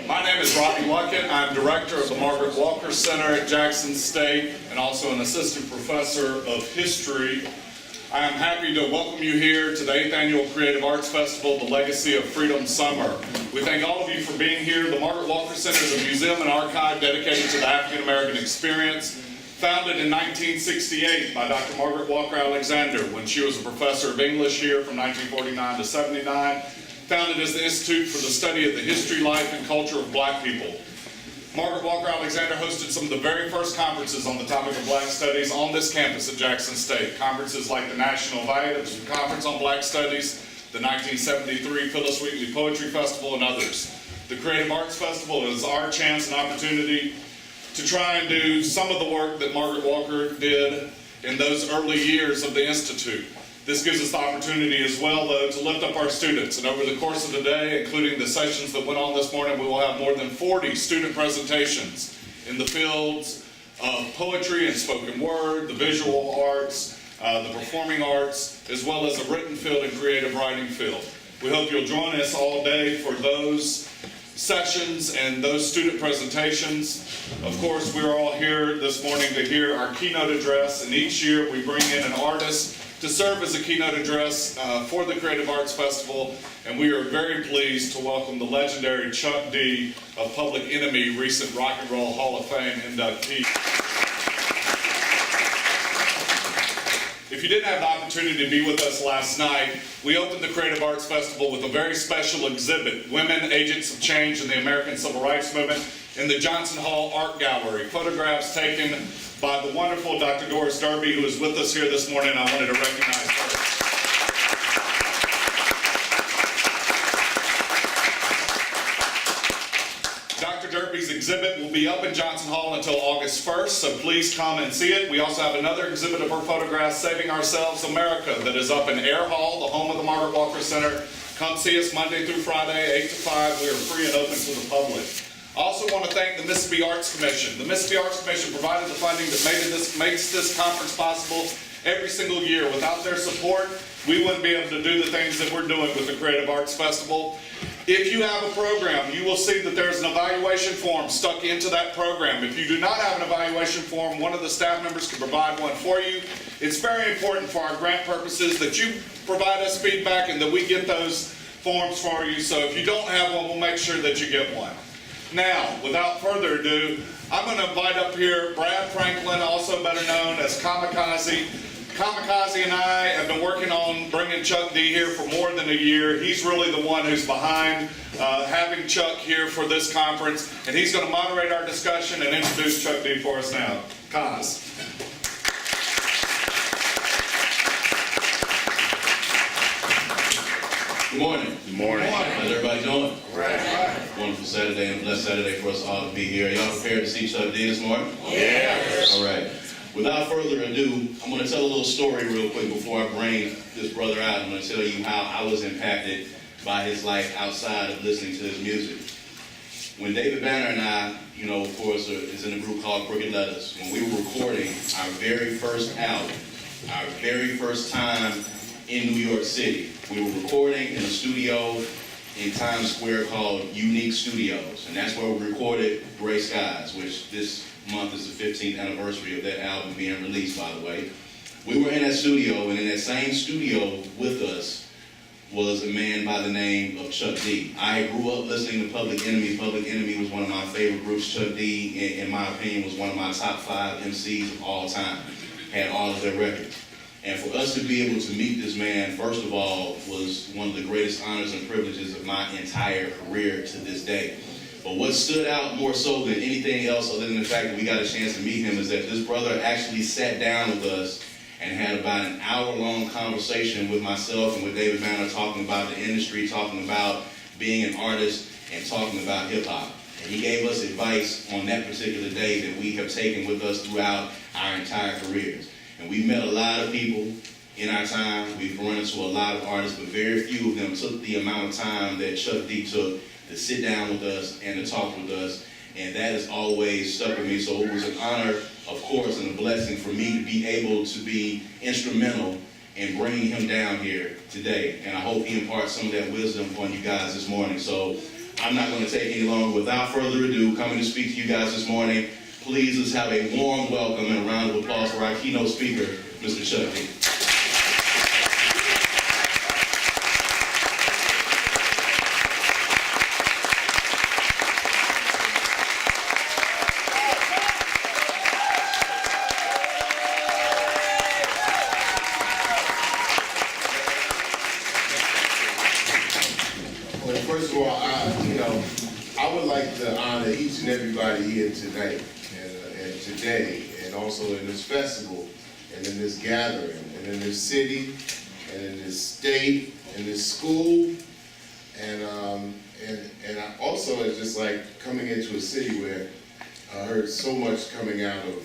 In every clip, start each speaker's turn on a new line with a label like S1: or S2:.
S1: My name is Robbie Luckett. I'm director of the Margaret Walker Center at Jackson State and also an assistant professor of history. I am happy to welcome you here to the 8th Annual Creative Arts Festival, The Legacy of Freedom Summer. We thank all of you for being here. The Margaret Walker Center is a museum and archive dedicated to the African American experience. Founded in 1968 by Dr. Margaret Walker Alexander when she was a professor of English here from 1949 to 79. Founded as the Institute for the Study of the History, Life, and Culture of Black People. Margaret Walker Alexander hosted some of the very first conferences on the topic of Black Studies on this campus at Jackson State. Conferences like the National Viative Conference on Black Studies, the 1973 Phyllis Wheatley Poetry Festival, and others. The Creative Arts Festival is our chance and opportunity to try and do some of the work that Margaret Walker did in those early years of the Institute. This gives us the opportunity as well, though, to lift up our students. And over the course of the day, including the sessions that went on this morning, we will have more than 40 student presentations in the fields of poetry and spoken word, the visual arts, the performing arts, as well as a written field and creative writing field. We hope you'll join us all day for those sessions and those student presentations. Of course, we're all here this morning to hear our keynote address, and each year we bring in an artist to serve as a keynote address for the Creative Arts Festival, and we are very pleased to welcome the legendary Chuck D of Public Enemy, recent Rock and Roll Hall of Fame inductee. If you didn't have the opportunity to be with us last night, we opened the Creative Arts Festival with a very special exhibit, Women Agents of Change in the American Civil Rights Movement, in the Johnson Hall Art Gallery. Photographs taken by the wonderful Dr. Doris Derby, who is with us here this morning. I wanted to recognize her. Dr. Derby's exhibit will be up in Johnson Hall until August 1st, so please come and see it. We also have another exhibit of her photographs, Saving Ourselves America, that is up in Air Hall, the home of the Margaret Walker Center. Come see us Monday through Friday, 8 to 5. We are free and open to the public. I also want to thank the Mississippi Arts Commission. The Mississippi Arts Commission provided the funding that makes this conference possible every single year. Without their support, we wouldn't be able to do the things that we're doing with the Creative Arts Festival. If you have a program, you will see that there's an evaluation form stuck into that program. If you do not have an evaluation form, one of the staff members can provide one for you. It's very important for our grant purposes that you provide us feedback and that we get those forms for you. So if you don't have one, we'll make sure that you get one. Now, without further ado, I'm going to invite up here Brad Franklin, also better known as Kamikaze. Kamikaze and I have been working on bringing Chuck D here for more than a year. He's really the one who's behind having Chuck here for this conference, and he's going to moderate our discussion and introduce Chuck D for us now. Kaz.
S2: Good morning.
S3: Good morning.
S2: How's everybody doing?
S3: Right.
S2: Wonderful Saturday and blessed Saturday for us all to be here. Y'all prepared to see Chuck D this morning?
S3: Yes.
S2: All right. Without further ado, I'm going to tell a little story real quick before I bring this brother out. I'm going to tell you how I was impacted by his life outside of listening to his music. When David Banner and I, of course, is in a group called Crooked Letters, when we were recording our very first album, our very first time in New York City, we were recording in a studio in Times Square called Unique Studios, and that's where we recorded Gray Skies, which this month is the 15th anniversary of that album being released, by the way. We were in that studio, and in that same studio with us was a man by the name of Chuck D. I grew up listening to Public Enemy. Public Enemy was one of my favorite groups. Chuck D, in my opinion, was one of my top 5 MCs of all time. Had all of their records. And for us to be able to meet this man, first of all, was one of the greatest honors and privileges of my entire career to this day. But what stood out more so than anything else, other than the fact that we got a chance to meet him, is that this brother actually sat down with us and had about an hour-long conversation with myself and with David Banner, talking about the industry, talking about being an artist, and talking about hip-hop. And he gave us advice on that particular day that we have taken with us throughout our entire careers. And we've met a lot of people in our time. We've run into a lot of artists, but very few of them took the amount of time that Chuck D took to sit down with us and to talk with us. And that has always stuck with me. So it was an honor, of course, and a blessing for me to be able to be instrumental in bringing him down here today. And I hope he imparts some of that wisdom on you guys this morning. So I'm not going to take any longer. Without further ado, coming to speak to you guys this morning, please let's have a warm welcome and a round of applause for our keynote speaker, Mr. Chuck D.
S3: Well, first of all, I would like to honor each and everybody here tonight and today, and also in this festival, and in this gathering, and in this city, and in this state, and this school, and I also it's just like coming into a city where I heard so much coming out of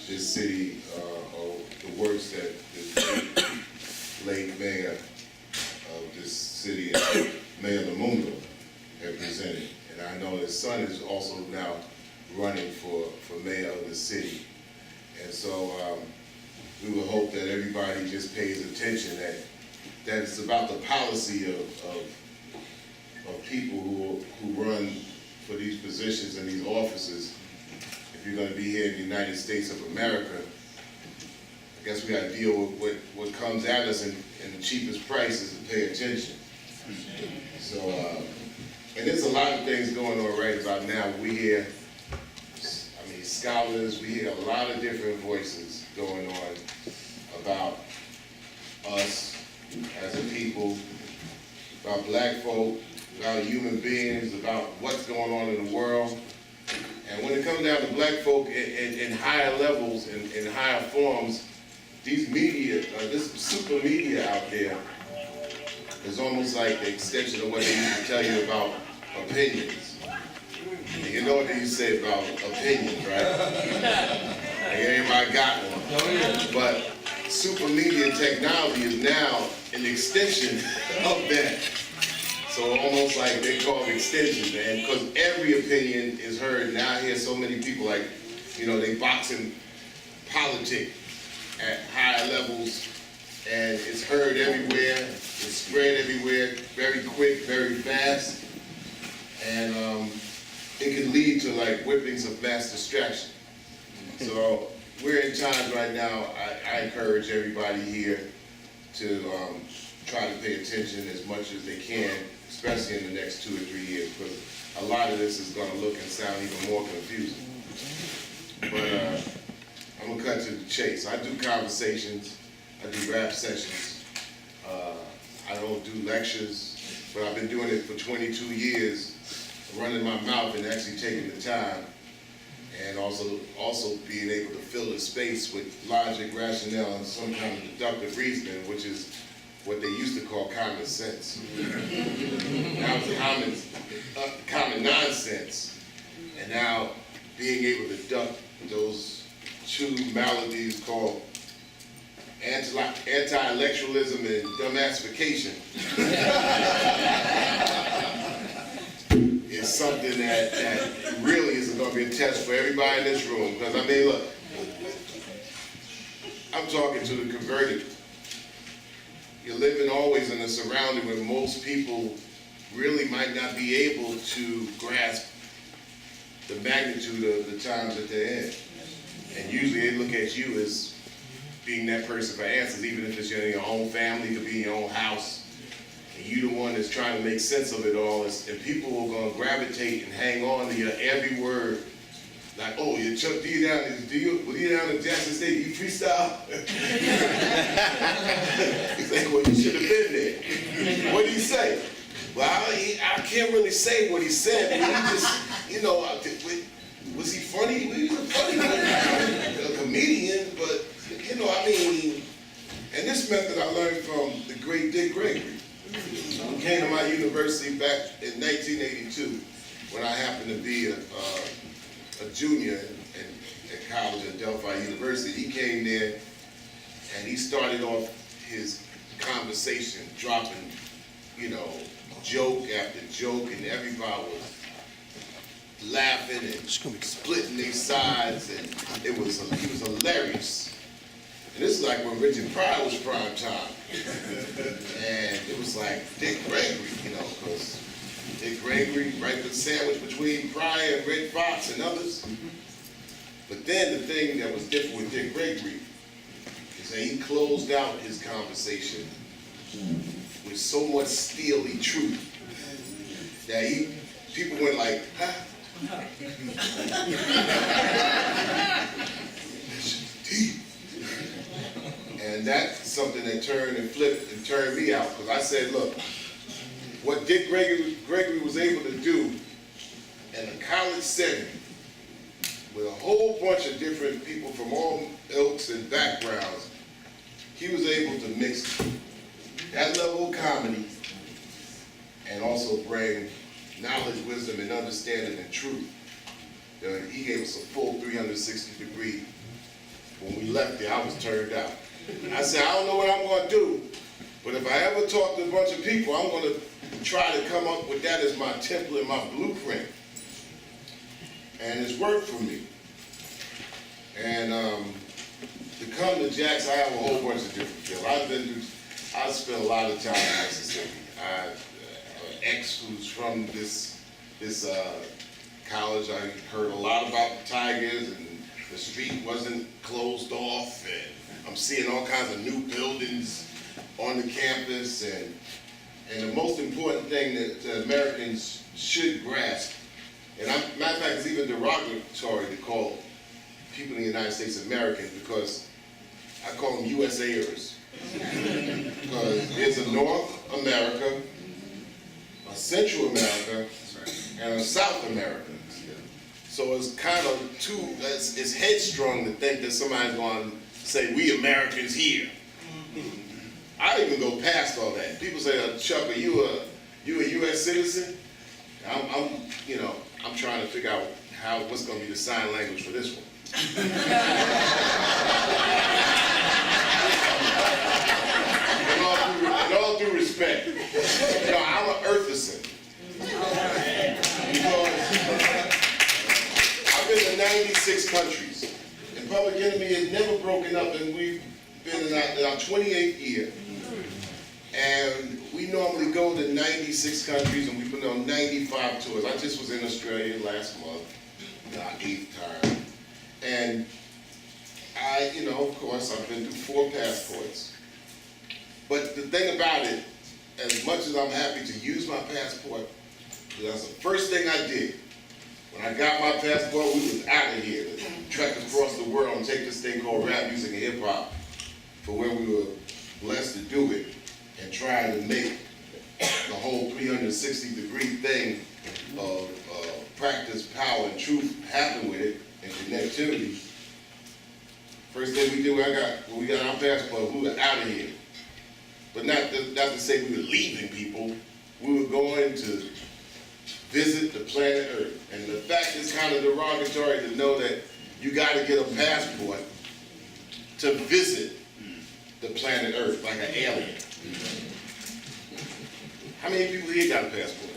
S3: this city, of the works that the late mayor of this city, Mayor Lamundo, had presented. And I know his son is also now running for mayor of the city. And so we would hope that everybody just pays attention, that it's about the policy of people who run for these positions and these offices. If you're going to be here in the United States of America, I guess we got to deal with what comes at us in the cheapest prices and pay attention. So, and there's a lot of things going on right about now. We hear, scholars, we hear a lot of different voices going on about us as a people, about black folk, about human beings, about what's going on in the world. And when it comes down to black folk in higher levels, in higher forms, these media, this super media out there, is almost like the extension of what they used to tell you about opinions. And you know what they used to say about opinions, right? Like everybody got one. But super media technology is now an extension of that. So almost like they call it extension, man, because every opinion is heard. And I hear so many people like, they box in politics at higher levels, and it's heard everywhere, it's spread everywhere, very quick, very fast, and it can lead to like whippings of mass distraction. So we're in times right now, I encourage everybody here to try to pay attention as much as they can, especially in the next 2 or 3 years, because a lot of this is going to look and sound even more confusing. But I'm going to cut to the chase. I do conversations, I do rap sessions, I don't do lectures, but I've been doing it for 22 years, running my mouth and actually taking the time, and also being able to fill the space with logic, rationale, and some kind of deductive reasoning, which is what they used to call common sense. Now it's common nonsense, and now being able to deduct those two maladies called anti-intellectualism and dumbassification is something that really is going to be a test for everybody in this room. Because look, I'm talking to the converted. You're living always in a surrounding where most people really might not be able to grasp the magnitude of the times that they're in. And usually they look at you as being that person for answers, even if it's in your own family, it could be in your own house. And you the one that's trying to make sense of it all, and people are going to gravitate and hang on to your every word. Like, oh, you Chuck D down, were you down in Jackson State, do you freestyle? He's like, well, you should have been there. What did he say? Well, I can't really say what he said, but he just, was he funny? He was a funny guy, a comedian, but, and this method I learned from the great Dick Gregory, who came to my university back in 1982, when I happened to be a junior at college at Delphi University. He came there and he started off his conversation dropping, joke after joke, and everybody was laughing and splitting their sides, and he was hilarious. And this is like when Richard Pryor was prime time. And it was like Dick Gregory, because Dick Gregory, right, the sandwich between Pryor and Red Fox and others. But then the thing that was different with Dick Gregory is that he closed out his conversation with so much steely truth that people went like, huh? Deep. And that's something that turned and flipped and turned me out, because I said, look, what Dick Gregory was able to do in a college setting with a whole bunch of different people from all ilks and backgrounds, he was able to mix that level of comedy and also bring knowledge, wisdom, and understanding and truth. He gave us a full 360 degree. When we left there, I was turned out. I said, I don't know what I'm going to do, but if I ever talk to a bunch of people, I'm going to try to come up with that as my template, my blueprint. And it's worked for me. And to come to Jackson, I have a whole bunch of different fields. I've spent a lot of time in Mississippi. An ex who's from this college, I heard a lot about the Tigers, and the street wasn't closed off, and I'm seeing all kinds of new buildings on the campus, and the most important thing that Americans should grasp, and matter of fact, it's even derogatory to call people in the United States Americans, because I call them USAers. Because there's a North America, a Central America, and a South America. So it's kind of it's headstrong to think that somebody's going to say, we Americans here. I even go past all that. People say, Chuck, are you a U.S. citizen? I'm trying to figure out what's going to be the sign language for this one. In all due respect, I'm an earthicist. Because I've been to 96 countries, and Public Enemy has never broken up, and we've been in our 28th year. And we normally go to 96 countries, and we've been on 95 tours. I just was in Australia last month, our 8th time. And of course, I've been through 4 passports. But the thing about it, as much as I'm happy to use my passport, that's the first thing I did. When I got my passport, we was out of here to trek across the world and take this thing called rap music and hip hop for where we were blessed to do it, and try to make the whole 360-degree thing of practice, power, and truth happen with it, and connectivity. First thing we did when we got our passport, we were out of here. But not to say we were leaving people, we were going to visit the planet Earth. And the fact is kind of derogatory to know that you got to get a passport to visit the planet Earth like an alien. How many people here got a passport?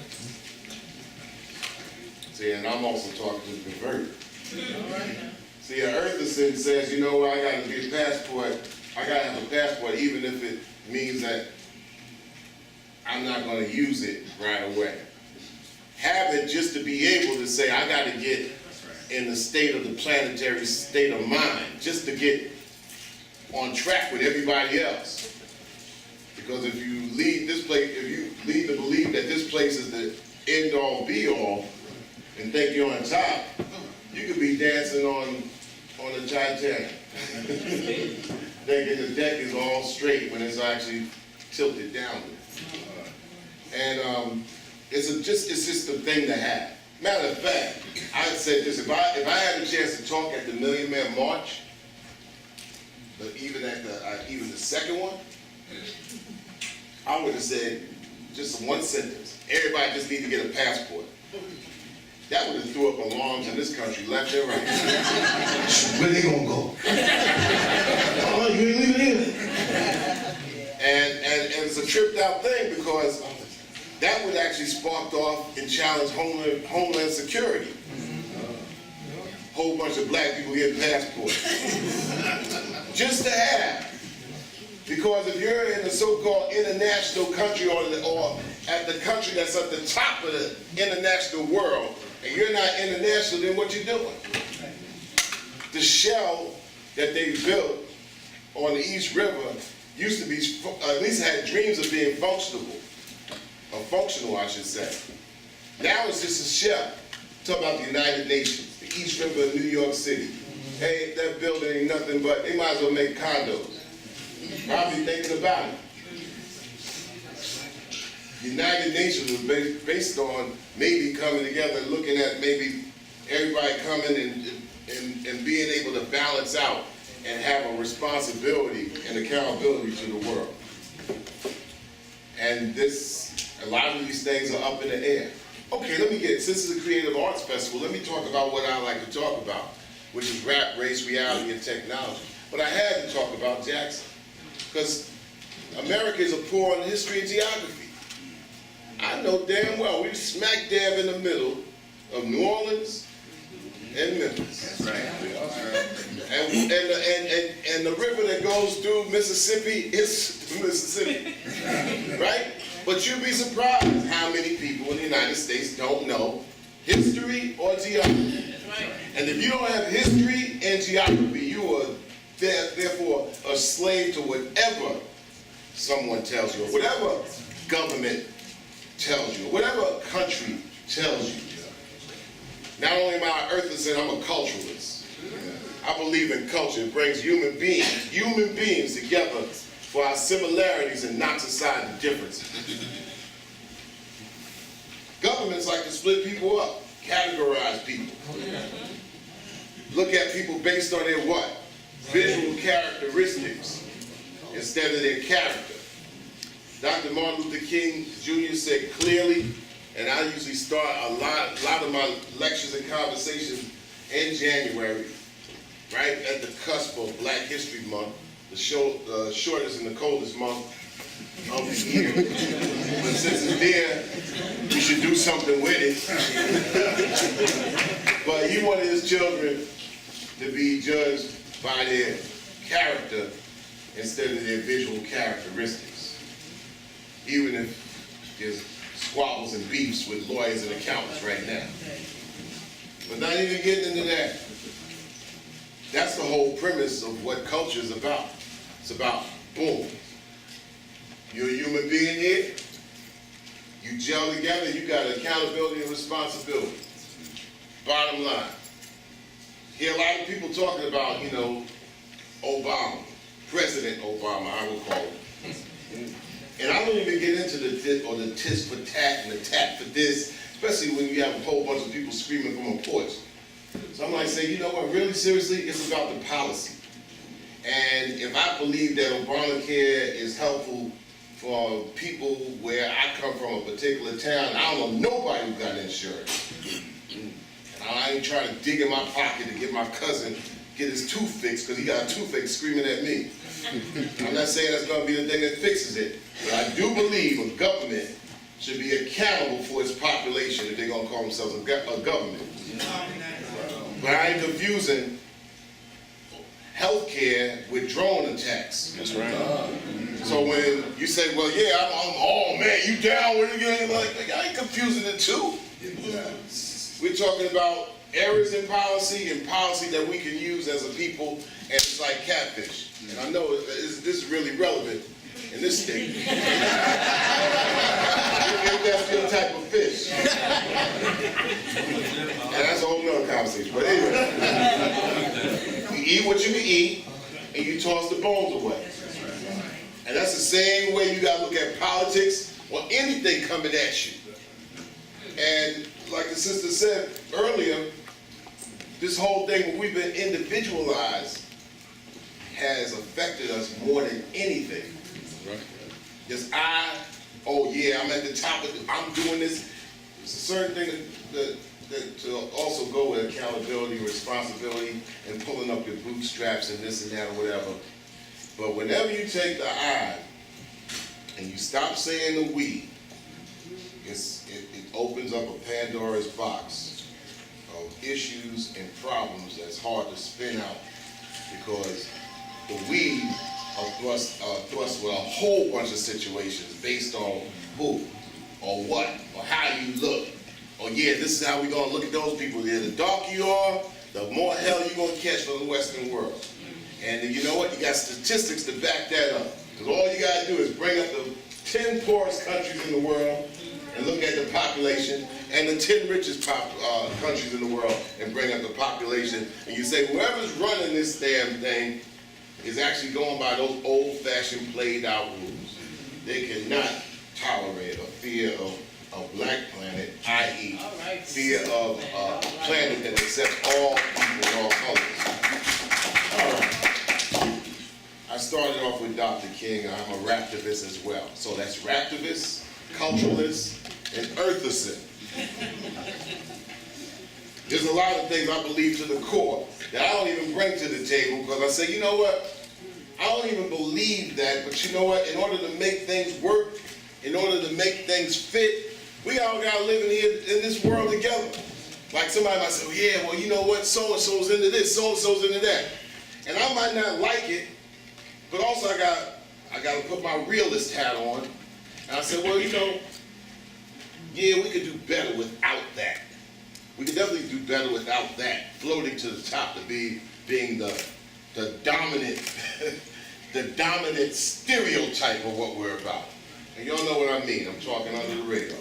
S3: See, and I'm also talking to the converted. See, an earthicist says, I got to get a passport. I got to have a passport even if it means that I'm not going to use it right away. Have it just to be able to say, I got to get in the state of the planetary state of mind, just to get on track with everybody else. Because if you lead this place, if you lead to believe that this place is the end-all, be-all, and think you're on top, you could be dancing on the Titanic, thinking the deck is all straight when it's actually tilted downward. And it's just a thing to have. Matter of fact, I said this: if I had a chance to talk at the Million Man March, but even the second one, I would have said just one sentence: everybody just need to get a passport. That would have threw up alarms in this country left and right. Where they gonna go? Oh, you ain't leaving here. And it's a tripped out thing, because that would actually spark off and challenge homeland security. Whole bunch of black people getting passports. Just to have. Because Because if you're in the so-called international country or at the country that's at the top of the international world, and you're not international, then what you doing? The shell that they built on the East River used to be, at least had dreams of being functional, I should say. Now it's just a shell. Talk about the United Nations, the East River of New York City. Hey, that building ain't nothing but, they might as well make condos. Probably thinking about it. United Nations was based on maybe coming together, looking at maybe everybody coming and being able to balance out and have a responsibility and accountability to the world. And a lot of these things are up in the air. Okay, since this is a creative arts festival, let me talk about what I like to talk about, which is rap, race, reality, and technology. But I had to talk about Jackson, because America is a poor on history and geography. I know damn well we're smack dab in the middle of New Orleans and Memphis.
S2: That's right.
S3: And the river that goes through Mississippi is Mississippi, right? But you'd be surprised how many people in the United States don't know history or geography. And if you don't have history and geography, you are therefore a slave to whatever someone tells you, or whatever government tells you, or whatever country tells you. Not only am I an earthist, I'm a culturalist. I believe in culture. It brings human beings together for our similarities and knocks aside the differences. Governments like to split people up, categorize people. Look at people based on their what? Visual characteristics instead of their character. Dr. Martin Luther King Jr. said clearly, and I usually start a lot of my lectures and conversations in January, right at the cusp of Black History Month, the shortest and the coldest month of the year. But since it's there, we should do something with it. But he wanted his children to be judged by their character instead of their visual characteristics. Even if there's squabbles and beefs with lawyers and accountants right now. But not even getting into that. That's the whole premise of what culture is about. It's about, boom, you're a human being here, you gel together, you got accountability and responsibility. Bottom line. Hear a lot of people talking about, Obama, President Obama, I would call him. And I don't even get into the tit for tat and the tat for this, especially when you have a whole bunch of people screaming from a porch. So I'm like saying, you know what, really seriously, it's about the policy. And if I believe that Obamacare is helpful for people where I come from, a particular town, I don't know nobody who got insurance. And I ain't trying to dig in my pocket to get my cousin get his tooth fixed because he got a toothache screaming at me. I'm not saying that's going to be the thing that fixes it, but I do believe a government should be accountable for its population if they're going to call themselves a government. But I ain't confusing healthcare with drone attacks.
S1: That's right.
S3: So when you say, well, yeah, oh man, you down with it again? Like, I ain't confusing the two. We're talking about errors in policy and policy that we can use as a people, and it's like catfish. And I know this is really relevant in this state. That's your type of fish. And that's a whole nother conversation. But anyway, you eat what you can eat, and you toss the bones away. And that's the same way you got to look at politics or anything coming at you. And like the sister said earlier, this whole thing when we've been individualized has affected us more than anything. Because I'm at the top of it, I'm doing this. It's a certain thing that to also go with accountability, responsibility, and pulling up your bootstraps and this and that or whatever. But whenever you take the I and you stop saying the we, it opens up a Pandora's box of issues and problems that's hard to spin out, because the we thrust with a whole bunch of situations based on who, or what, or how you look. Or yeah, this is how we're gonna look at those people. Yeah, the darker you are, the more hell you're gonna catch from the Western world. And you know what? You got statistics to back that up. Because all you gotta do is bring up the 10 poorest countries in the world and look at the population, and the 10 richest countries in the world and bring up the population, and you say whoever's running this damn thing is actually going by those old-fashioned played-out rules. They cannot tolerate a fear of a black planet, i.e. fear of a planet that accepts all people and all colors. All right. I started off with Dr. King. I'm a raptivist as well. So that's raptivist, culturalist, and earthicist. There's a lot of things I believe to the core that I don't even bring to the table because I say, you know what? I don't even believe that, but you know what? In order to make things work, in order to make things fit, we all got to live in this world together. Like somebody might say, oh, yeah, well, you know what? So-and-so's into this, so-and-so's into that. And I might not like it, but also I got to put my realist hat on. And I said, well, you know, yeah, we could do better without that. We could definitely do better without that, floating to the top to being the dominant, the dominant stereotype of what we're about. And y'all know what I mean. I'm talking under the radar.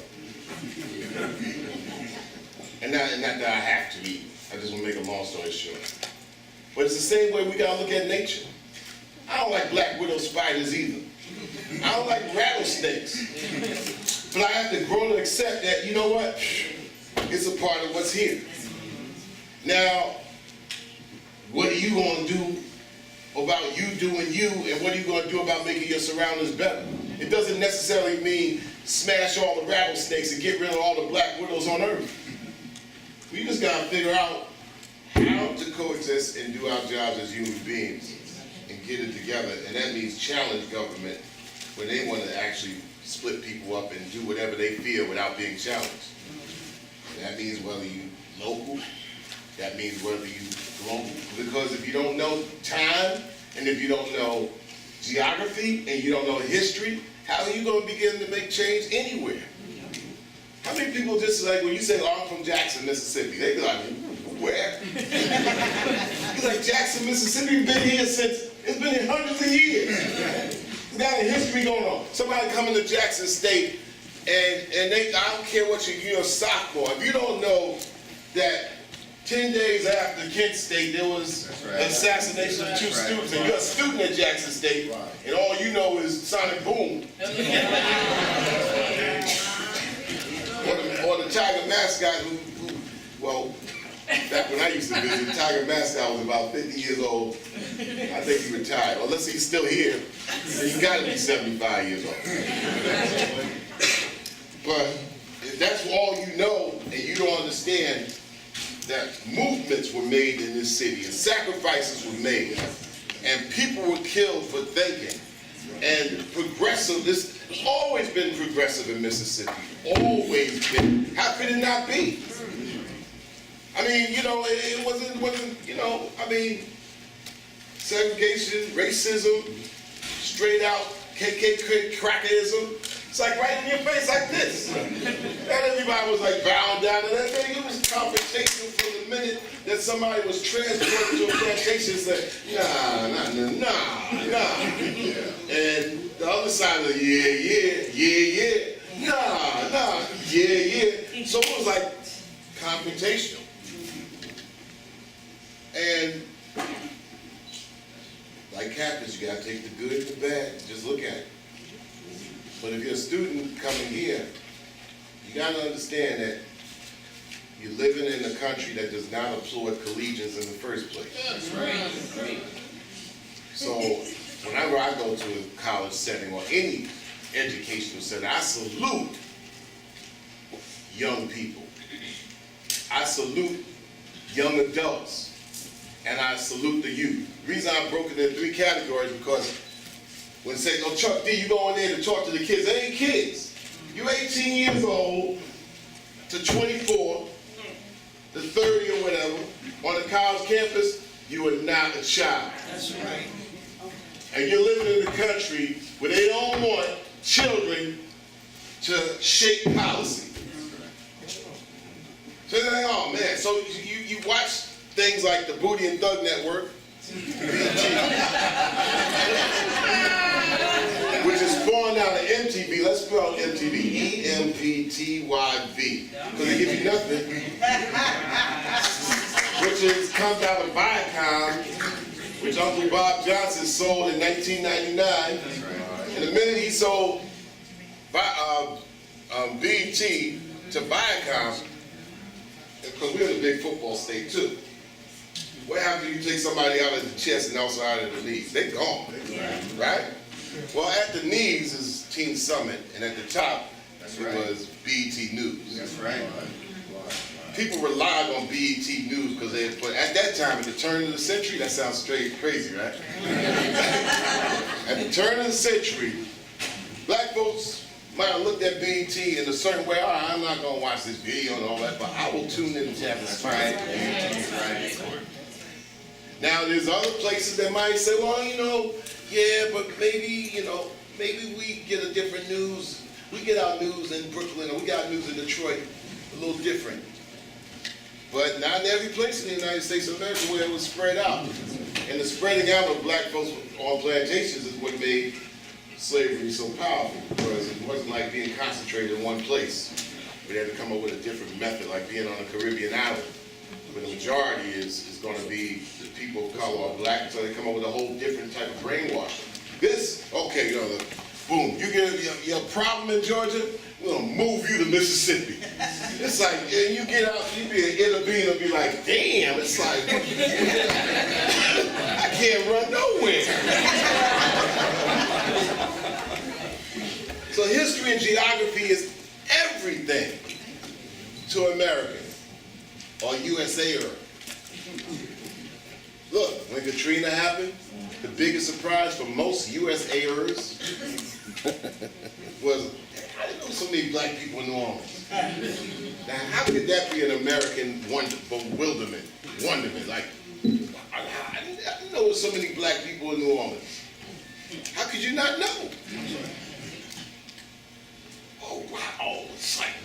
S3: And not that I have to either. I just want to make a long story short. But it's the same way we got to look at nature. I don't like black widow spiders either. I don't like rattlesnakes. But I have to grow to accept that, you know what? It's a part of what's here. Now, what are you going to do about you doing you, and what are you going to do about making your surroundings better? It doesn't necessarily mean smash all the rattlesnakes and get rid of all the black widows on earth. We just got to figure out how to coexist and do our jobs as human beings and get it together. And that means challenge government when they want to actually split people up and do whatever they feel without being challenged. And that means whether you local, that means whether you global. Because if you don't know time, and if you don't know geography, and you don't know history, how are you going to begin to make change anywhere? How many people just like, when you say, oh, I'm from Jackson, Mississippi, they be like, where? He's like, Jackson, Mississippi, been here since, it's been here hundreds of years. It's got a history going on. Somebody coming to Jackson State, and they, I don't care what you're a sophomore, if you don't know that 10 days after Kent State, there was an assassination of 2 students, and you're a student at Jackson State, and all you know is Sonic Boom. Or the Tiger mascot who, well, back when I used to visit, the Tiger mascot was about 50 years old. I think he retired. Unless he's still here, then you gotta be 75 years old. But if that's all you know, and you don't understand that movements were made in this city, and sacrifices were made, and people were killed for thinking, and progressive, this has always been progressive in Mississippi, always been. How could it not be? I mean, you know, it wasn't, you know, I mean, segregation, racism, straight out KKK crackerism. It's like right in your face like this. And everybody was like bowing down to that thing. It was confrontation from the minute that somebody was transported to a plantation and said, nah. And the other side was, yeah. Nah, yeah. So it was like confrontational. And like captains, you gotta take the good and the bad, just look at it. But if you're a student coming here, you gotta understand that you're living in a country that does not applaud collegians in the first place.
S4: That's right.
S3: So whenever I go to a college setting or any educational setting, I salute young people. I salute young adults. And I salute the youth. The reason I broke it into 3 categories because when they say, oh, Chuck D, you go in there to talk to the kids, they ain't kids. You 18 years old to 24 to 30 or whatever, on the college campus, you are not a child.
S4: That's right.
S3: And and you're living in a country where they don't want children to shape policy. So they're like, oh man, so you watch things like the Booty and Thug Network, which is spawned out of MTV. Let's spell MTV, EMPTYV, because they give you nothing. Which comes out of Viacom, which Uncle Bob Johnson sold in 1999. And the minute he sold BET to Viacom, because we're in a big football state too, what happens if you take somebody out of the chest and also out of the knees? They're gone, right? Well, at the knees is Teen Summit, and at the top was BET News.
S4: That's right.
S3: People relied on BET News because they had put, at that time, at the turn of the century, that sounds straight crazy, right? At the turn of the century, black folks might have looked at BET in a certain way. All right, I'm not going to watch this video and all that, but I will tune in to this.
S4: Right.
S3: Now, there's other places that might say, well, yeah, but maybe, maybe we get a different news. We get our news in Brooklyn, or we got our news in Detroit a little different. But not in every place in the United States of America where it was spread out. And the spreading out of black folks on plantations is what made slavery so powerful, because it wasn't like being concentrated in one place. We had to come up with a different method, like being on a Caribbean island, where the majority is going to be the people of color or black, so they come up with a whole different type of brainwashing. Boom, you get your problem in Georgia, we're going to move you to Mississippi. It's like, and you get out, you be an intervener and be like, damn, it's like, I can't run nowhere. So history and geography is everything to American or USAer. Look, when Katrina happened, the biggest surprise for most USAers was, I didn't know so many black people in New Orleans. Now, how could that be an American bewilderment, wonderment? Like, I didn't know there were so many black people in New Orleans. How could you not know? Oh, wow, it's like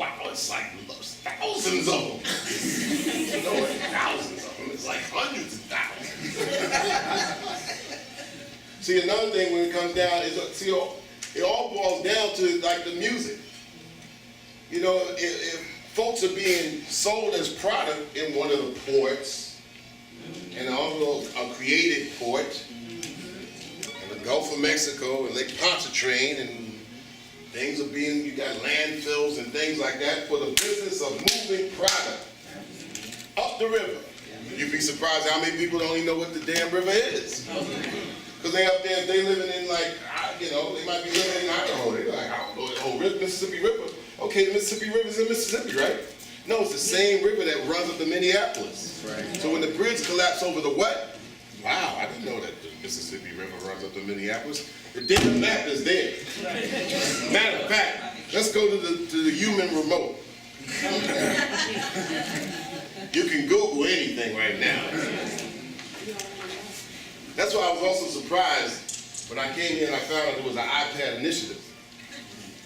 S3: thousands of them. Thousands of them. It's like hundreds of thousands. See, another thing when it comes down is, it all boils down to like the music. If folks are being sold as product in one of the ports, and also a created port, in the Gulf of Mexico, and Lake Pontchartrain, and things are being, you got landfills and things like that for the business of moving product up the river. You'd be surprised how many people don't even know what the damn river is. Because they up there, they living in they might be living in Idaho. They're like, I don't know the whole river, Mississippi River. Okay, the Mississippi River's in Mississippi, right? No, it's the same river that runs up to Minneapolis.
S4: Right.
S3: So when the bridge collapsed over the what? Wow, I didn't know that the Mississippi River runs up to Minneapolis. The damn map is there. Matter of fact, let's go to the human remote. You can Google anything right now. That's why I was also surprised when I came here and I found out there was an iPad initiative.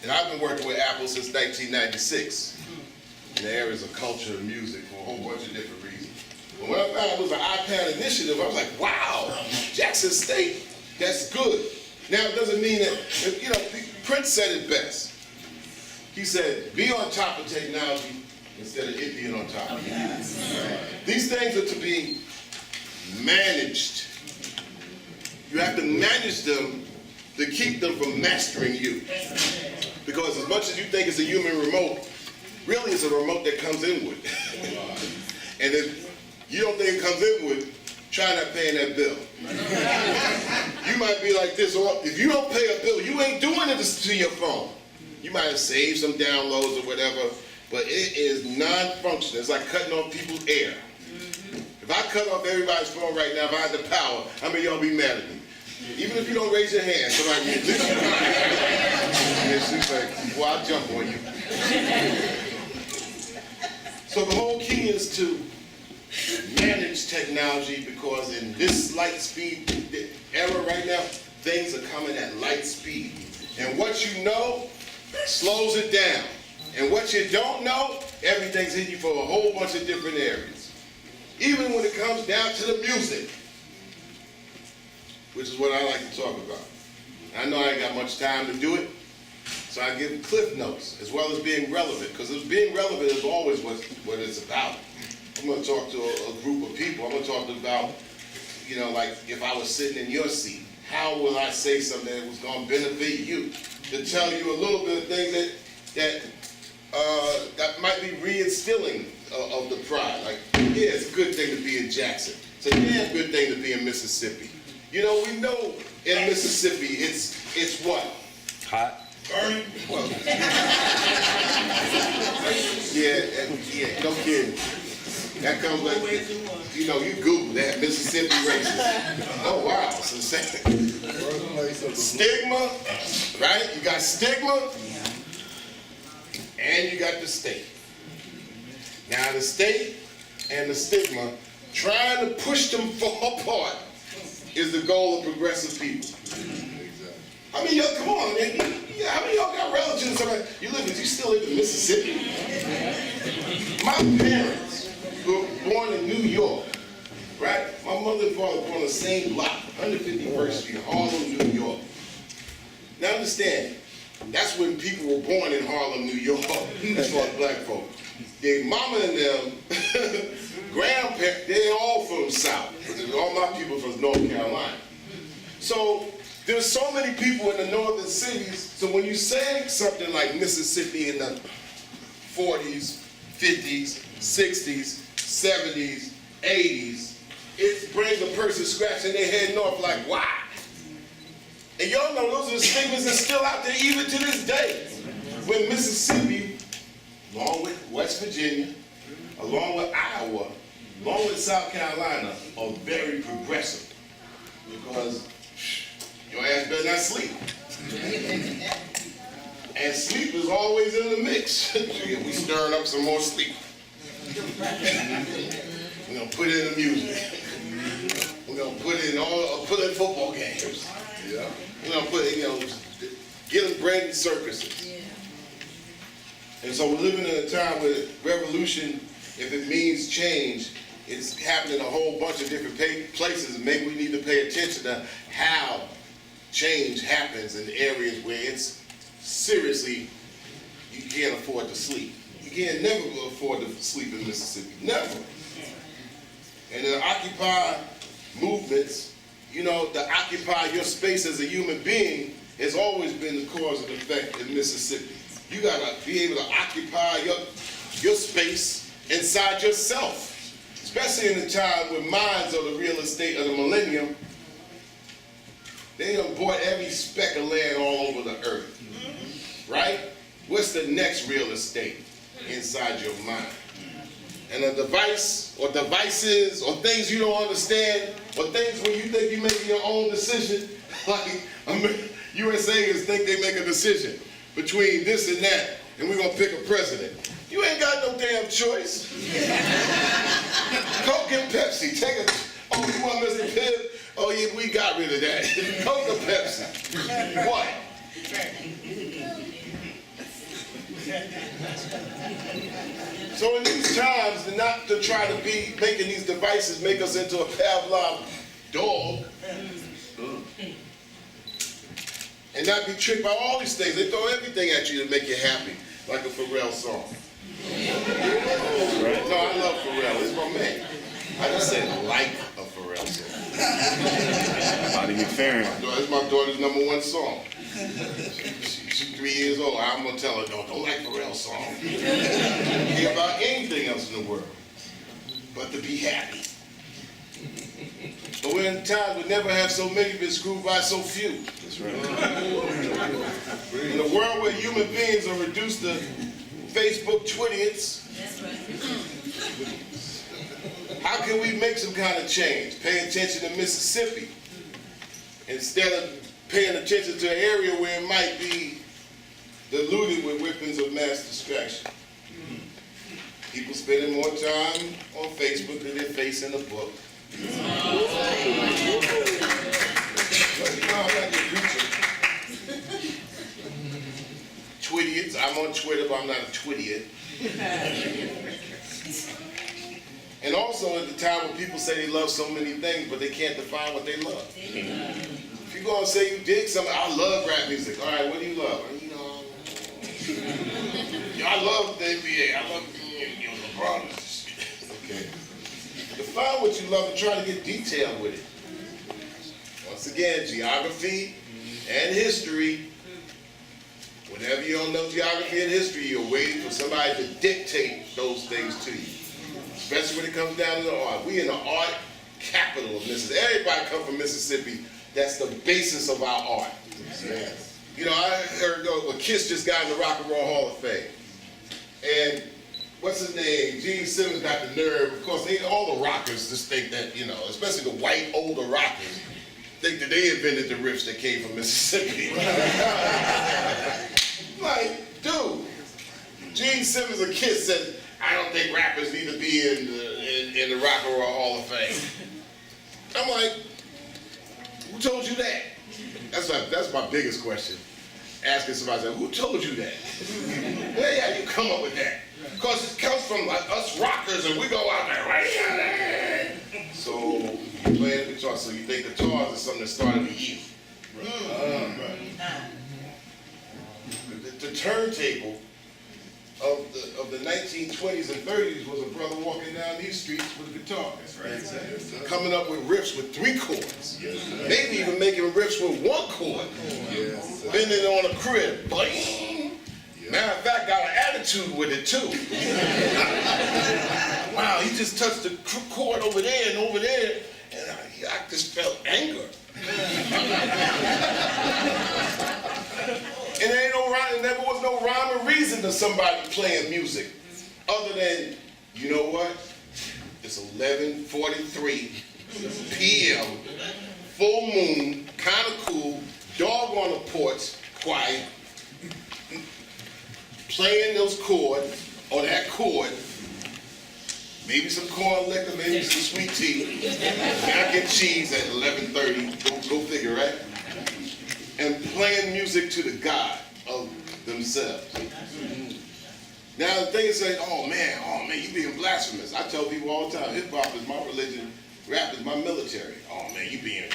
S3: And I've been working with Apple since 1996 in the areas of culture and music for a whole bunch of different reasons. But when I found out it was an iPad initiative, I was like, wow, Jackson State, that's good. Now, it doesn't mean that, Prince said it best. He said, be on top of technology instead of it being on top of you. These things are to be managed. You have to manage them to keep them from mastering you. Because as much as you think it's a human remote, really it's a remote that comes inward. And if you don't think it comes inward, try not paying that bill. You might be like this, or if you don't pay a bill, you ain't doing it to your phone. You might have saved some downloads or whatever, but it is non-functional. It's like cutting off people's air. If I cut off everybody's phone right now, if I had the power, how many of y'all be mad at me? Even if you don't raise your hand, somebody can listen. And she's like, well, I'll jump on you. So the whole key is to manage technology, because in this light speed era right now, things coming at light speed. And what you know slows it down. And what you don't know, everything's hitting you for a whole bunch of different areas. Even when it comes down to the music, which is what I like to talk about. I know I ain't got much time to do it, so I give cliff notes as well as being relevant, because being relevant is always what it's about. I'm going to talk to a group of people. I'm going to talk about, you know, like if I was sitting in your seat, how will I say something that was going to benefit you? To tell you a little bit of things that might be reinstilling of the pride. Like, yeah, it's a good thing to be in Jackson. It's a damn good thing to be in Mississippi. You know, we know in Mississippi it's what?
S4: Hot.
S3: Burning? Well, yeah, no kidding. That comes like, you know, you Google that, Mississippi racist. Oh, wow. So stigma, right? You got stigma, and you got the state. Now, the state and the stigma, trying to push them far apart is the goal of progressive people. I mean, y'all, come on, man. How many of y'all got relatives? You still live in Mississippi? My parents were born in New York, right? My mother and father were born on the same block, 151st Street, Harlem, New York. Now understand, that's when people were born in Harlem, New York, as far as black folk. Their mama and them, grandparents, they're all from the South. All my people from North Carolina. So there's so many people in the northern cities, so when you say something like Mississippi in the 40s, 50s, 60s, 70s, 80s, it brings a person scratching their head north like, why? And y'all know those are the stigmas that's still out there even to this day. When Mississippi, along with West Virginia, along with Iowa, along with South Carolina, are very progressive. Because your ass better not sleep. And sleep is always in the mix. We stirring up some more sleep. We're gonna put it in the music. We're gonna put it in football games. Yeah. We're gonna put it, get them bred in circuses. Yeah. And so we're living in a time where revolution, if it means change, it's happening in a whole bunch of different places, and maybe we need to pay attention to how change happens in areas where it's seriously, you can't afford to sleep. You can't never afford to sleep in Mississippi, never. And the Occupy movements, to occupy your space as a human being has always been the cause and effect in Mississippi. You gotta be able to occupy your space inside yourself. Especially in the time when minds of the real estate of the millennium, they done bought every speck of land all over the earth, right? What's the next real estate inside your mind? And a device or devices or things you don't understand or things when you think you're making your own decision, like USAers think they make a decision between this and that, and we're gonna pick a president. You ain't got no damn choice. Coke and Pepsi, you want Mr. Pibb? Oh yeah, we got rid of that. Coke or Pepsi? What? So in these times, not to try to be making these devices make us into a Pavlov dog, and not be tricked by all these things. They throw everything at you to make you happy, like a Pharrell song. No, I love Pharrell. It's my man. I just said like a Pharrell song.
S4: Bobby McFerrin.
S3: It's my daughter's #1 song. She's 3 years old. I'm gonna tell her, don't like Pharrell's song. Hear about anything else in the world, but to be happy. But we're in times we never have so many been screwed by so few.
S4: That's right.
S3: In a world where human beings are reduced to Facebook Twitter's,
S5: That's right.
S3: how can we make some kind of change? Pay attention to Mississippi instead of paying attention to an area where it might be diluted with weapons of mass distraction. People spending more time on Facebook than their face in a book. But, I'm not your preacher. on Twitter, but I'm not a Twittier. And also at the time when people say they love so many things, but they can't define what they love. If you go and say you dig something, I love rap music. All right, what do you love? I love the NBA. I love LeBron. Okay. Define what you love and try to get detailed with it. Once again, geography and history. Whenever you don't know geography and history, you're waiting for somebody to dictate those things to you. Especially when it comes down to the art. We in the art capital of Mississippi. Everybody come from Mississippi. That's the basis of our art. Yes. You know, I heard Kiss just got in the Rock and Roll Hall of Fame. And what's his name? Gene Simmons got the nerve. Of course, all the rockers just think that, you know, especially the white older rockers, think that they invented the riffs that came from Mississippi. Like, dude, Gene Simmons of Kiss said, I don't think rappers need to be in the Rock and Roll Hall of Fame. I'm like, who told you that? That's my biggest question. Asking somebody, who told you that? Hey, how you come up with that? Because it comes from like us rockers and we go out there, right? So you play the guitar, so you think guitars is something that started with you. The turntable of the 1920s and 30s was a brother walking down these streets with a guitar. That's right. Exactly. Coming up with riffs with 3 chords. Yes, maybe even making riffs with 1 chord. Yes, bending on a crib. Bling. Yes. Matter of fact, got an attitude with it too. Wow, he just touched the chord over there and over there, and I just felt anger. And there ain't no rhyme, there never was no rhyme or reason to somebody playing music, other than, you know what? It's 11:43 p.m., full moon, kind of cool, dog on the porch, quiet, playing those chords, or that chord, maybe some corn liquor, maybe some sweet tea, mac and cheese at 11:30, go figure, right? And playing music to the God of themselves. Now the thing is saying, oh man, you being blasphemous. I tell people all the time, hip hop is my religion, rap is my military. Oh man, you being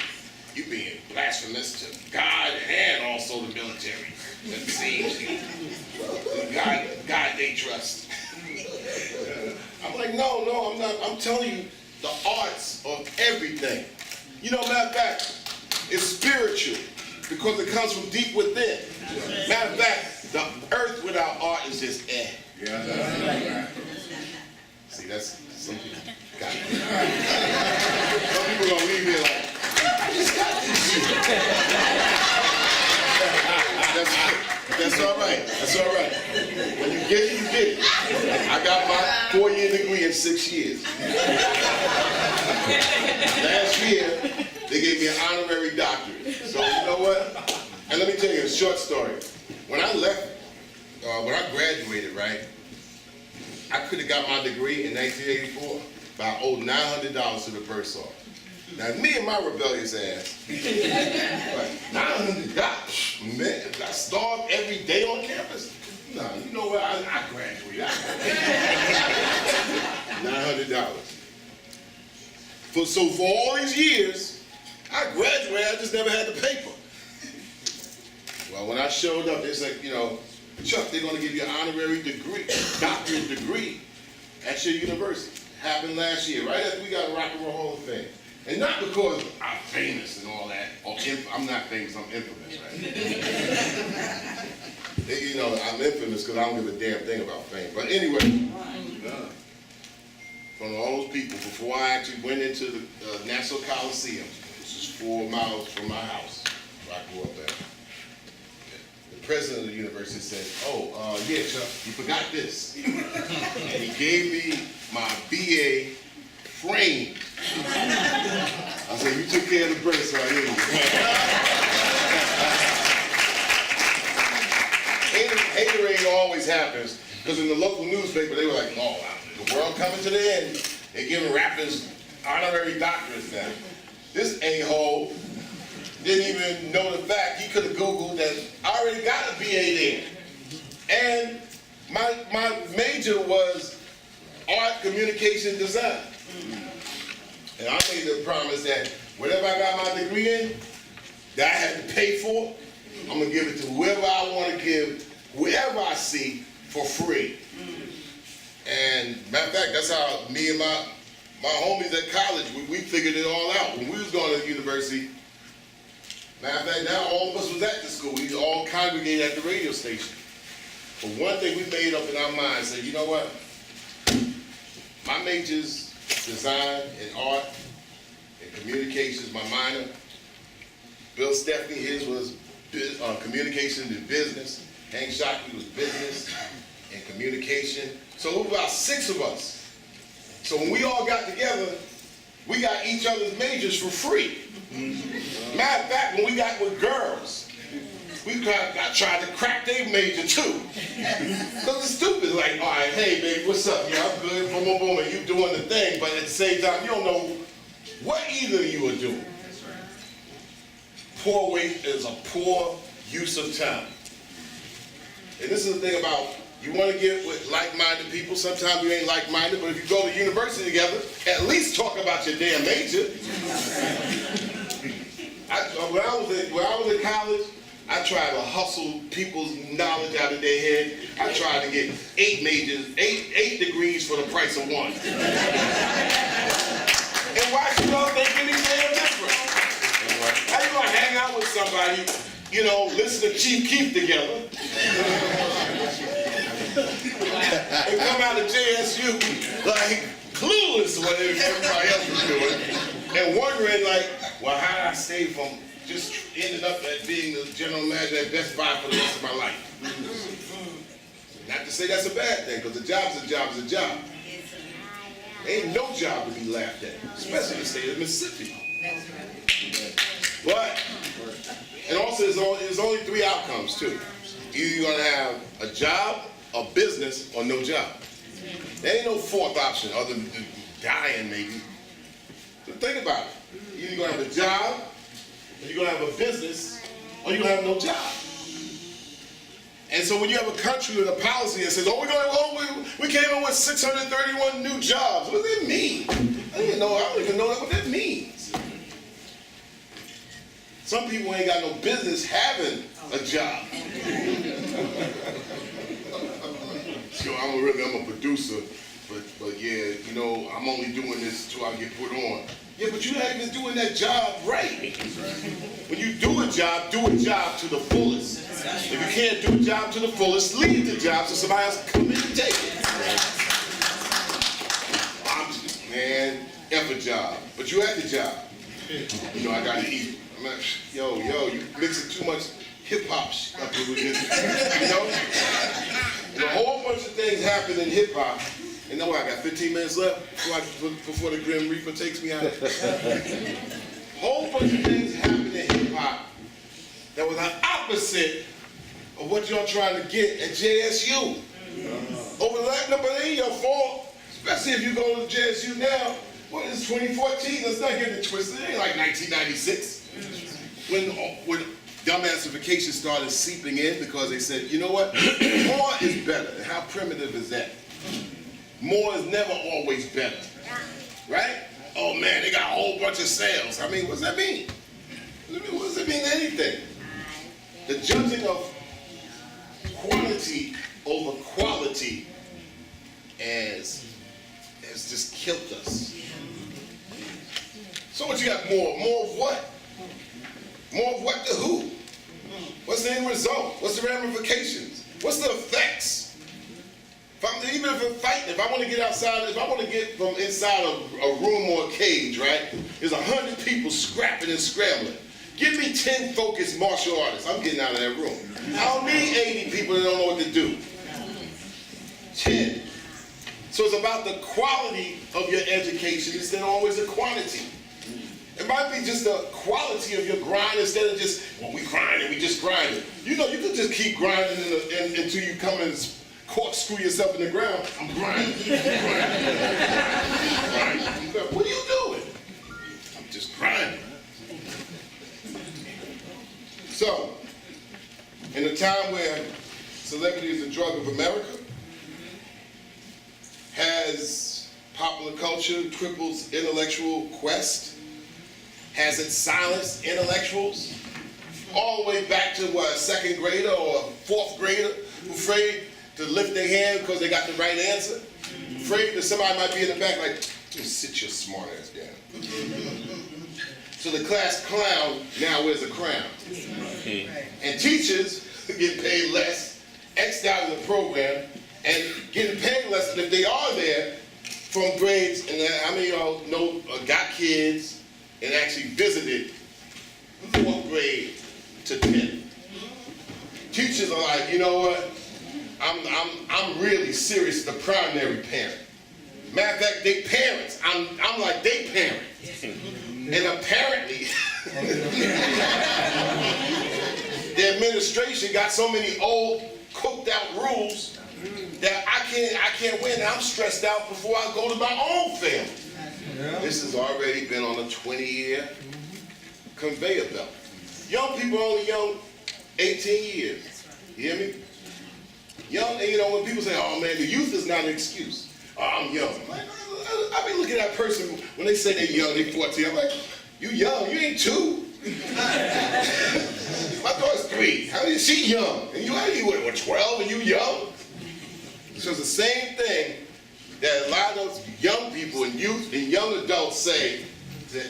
S3: blasphemous to God and also the military. Let's see, God they trust. I'm like, no, I'm not. I'm telling you, the arts of everything. You know, matter of fact, it's spiritual. Because it comes from deep within. Matter of fact, the earth without art is just eh. Yeah. See, that's some people got it. Some people gonna leave here like, I just got this shit. That's all right. That's all right. When you get it, you get it. I got my 4-year degree in 6 years. Last year, they gave me an honorary doctorate. So you know what? And let me tell you a short story. When I graduated, right, I could have got my degree in 1984, but I owed $900 to the bursar. Now me and my rebellious ass, like $900, man, I starved every day on campus. No, you know what? I graduated. $900. So for all these years, I graduated, I just never had the paper. Well, when I showed up, they said, you know, Chuck, they're going to give you an honorary degree, doctorate degree at your university. Happened last year, right after we got a Rock and Roll Hall of Fame. And not because I'm famous and all that, or I'm not famous, I'm infamous, right? You know, I'm infamous because I don't give a damn thing about fame. But anyway, from all those people, before I actually went into the Nassau Coliseum, which is 4 miles from my house, where I grew up at, the president of the university said, yeah, Chuck, you forgot this. And he gave me my BA frame. I said, you took care of the birth, so I hear you. Haterade always happens, because in the local newspaper, they were like, oh, the world coming to the end. They're giving rappers honorary doctorates now. This a-hole didn't even know the fact. He could have Googled that I already got a BA there. And My major was art, communication, design. And I made the promise that whatever I got my degree in, that I had to pay for, I'm gonna give it to whoever I wanna give, whoever I see, for free. And matter of fact, that's how me and my homies at college, we figured it all out. When we was going to university, matter of fact, now all of us was at the school. We all congregated at the radio station. But one thing we made up in our minds, said, you know what? My major's design and art and communications, my minor. Bill Stephanie, his was communications and business. Hank Shockey was business and communication. So it was about 6 of us. So when we all got together, we got each other's majors for free. Matter of fact, when we got with girls, I tried to crack their major too. Because it's stupid, like, all right, hey baby, what's up? Yeah, I'm good, boom, boom, boom, and you doing the thing, but at the same time, you don't know what either of you are doing. Poor weight is a poor use of time. And this is the thing about, you want to get with like-minded people. Sometimes you ain't like-minded, but if you go to university together, at least talk about your damn major. When I was in college, I tried to hustle people's knowledge out of their head. I tried to get 8 majors, 8 degrees for the price of 1. And why should y'all think any damn different? How you gonna hang out with somebody, you know, listen to Chief Keef together, and come out of JSU like clueless what everybody else was doing, and wondering like, well, how did I stay from just ending up at being the general manager at Best Buy for the rest of my life? Not to say that's a bad thing, because a job's a job's a job. Ain't no job to be laughed at, especially in the state of Mississippi. But, and also there's only 3 outcomes too. Either you're gonna have a job, a business, or no job. There ain't no 4th option other than dying maybe. So think about it. Either you're gonna have a job, or you're gonna have a business, or you're gonna have no job. And so when you have a country with a policy that says, we came in with 631 new jobs. What does that mean? I don't even know what that means. Some people ain't got no business having a job. So I'm a producer, but yeah, you know, I'm only doing this till I get put on. Yeah, but you're not even doing that job right. When you do a job to the fullest. If you can't do a job to the fullest, leave the job so somebody else can come in and take it. Man, F a job. But you at the job. You know, I gotta eat. I'm like, yo, you mixing too much hip-hop up here with this. You know? And a whole bunch of things happen in hip-hop. And know what, I got 15 minutes left before the Grim Reaper takes me out. Whole bunch of things happen in hip-hop that was the opposite of what y'all trying to get at JSU. Over that number ain't your fault, especially if you go to JSU now. What is 2014? Let's not get it twisted. It ain't like 1996. When dumbassification started seeping in because they said, you know what? More is better. And how primitive is that? More is never always better. Right? Oh man, they got a whole bunch of sales. I mean, what does that mean? What does it mean to anything? The judging of quantity over quality has just killed us. So what you got more? More of what? More of what to who? What's the end result? What's the ramifications? What's the effects? Even if I'm fighting, if I want to get outside, if I want to get from inside a room or a cage, right? There's 100 people scrapping and scrambling. Give me 10 focused martial artists. I'm getting out of that room. I don't need 80 people that don't know what to do. 10. So it's about the quality of your education instead of always the quantity. It might be just the quality of your grind instead of just, well, we grinding, we just grinding. You know, you can just keep grinding until you come and corkscrew yourself in the ground. I'm grinding. What are you doing? I'm just grinding. So, in a time where celebrity is the drug of America, as popular culture cripples intellectual quest, has it silenced intellectuals? All the way back to what, a second grader or a fourth grader who afraid to lift their hand because they got the right answer? Afraid that somebody might be in the back like, just sit your smart ass down. So the class clown now wears a crown. And teachers get paid less, X'd out of the program, and getting paid less than if they are there from grades. And how many of y'all know got kids and actually visited 4th grade to 10? Teachers are like, you know what? I'm really serious, the primary parent. Matter of fact, they parents. I'm like they parent. And apparently, the administration got so many old, cooked out rules that I can't win. I'm stressed out before I go to my own family. This has already been on a 20-year conveyor belt. Young people are only young 18 years. You hear me? Young, and you know, when people say, oh man, the youth is not an excuse. Oh, I'm young. I be looking at that person when they say they're young, they're 14. I'm like, you young, you ain't 2. My daughter's 3. How is she young? And you, what, 12 and you young? So it's the same thing that a lot of those young people and youth and young adults say to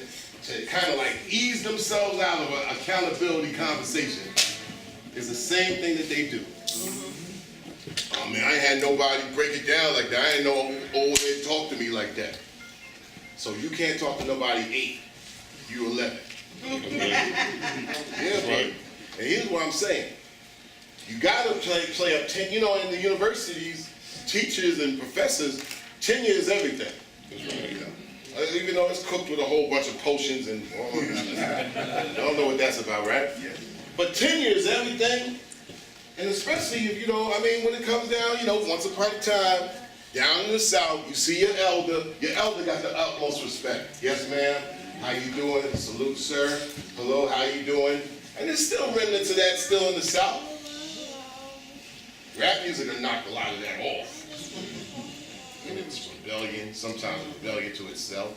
S3: kind of like ease themselves out of an accountability conversation. It's the same thing that they do. Oh man, I ain't had nobody break it down like that. I ain't know old man talk to me like that. So you can't talk to nobody 8. You 11. Yeah, buddy. And here's what I'm saying. You gotta play up 10. You know, in the universities, teachers and professors, tenure is everything. You know, even though it's cooked with a whole bunch of potions and all of that. I don't know what that's about, right? Yeah. But tenure is everything. And especially if, you know, I mean, when it comes down, you know, once upon a time, down in the South, you see your elder got the utmost respect. Yes, ma'am, how you doing? Salute, sir. Hello, how you doing? And there's still remnants of that still in the South. Rap music has knocked a lot of that off. And it's rebellion, sometimes rebellion to itself.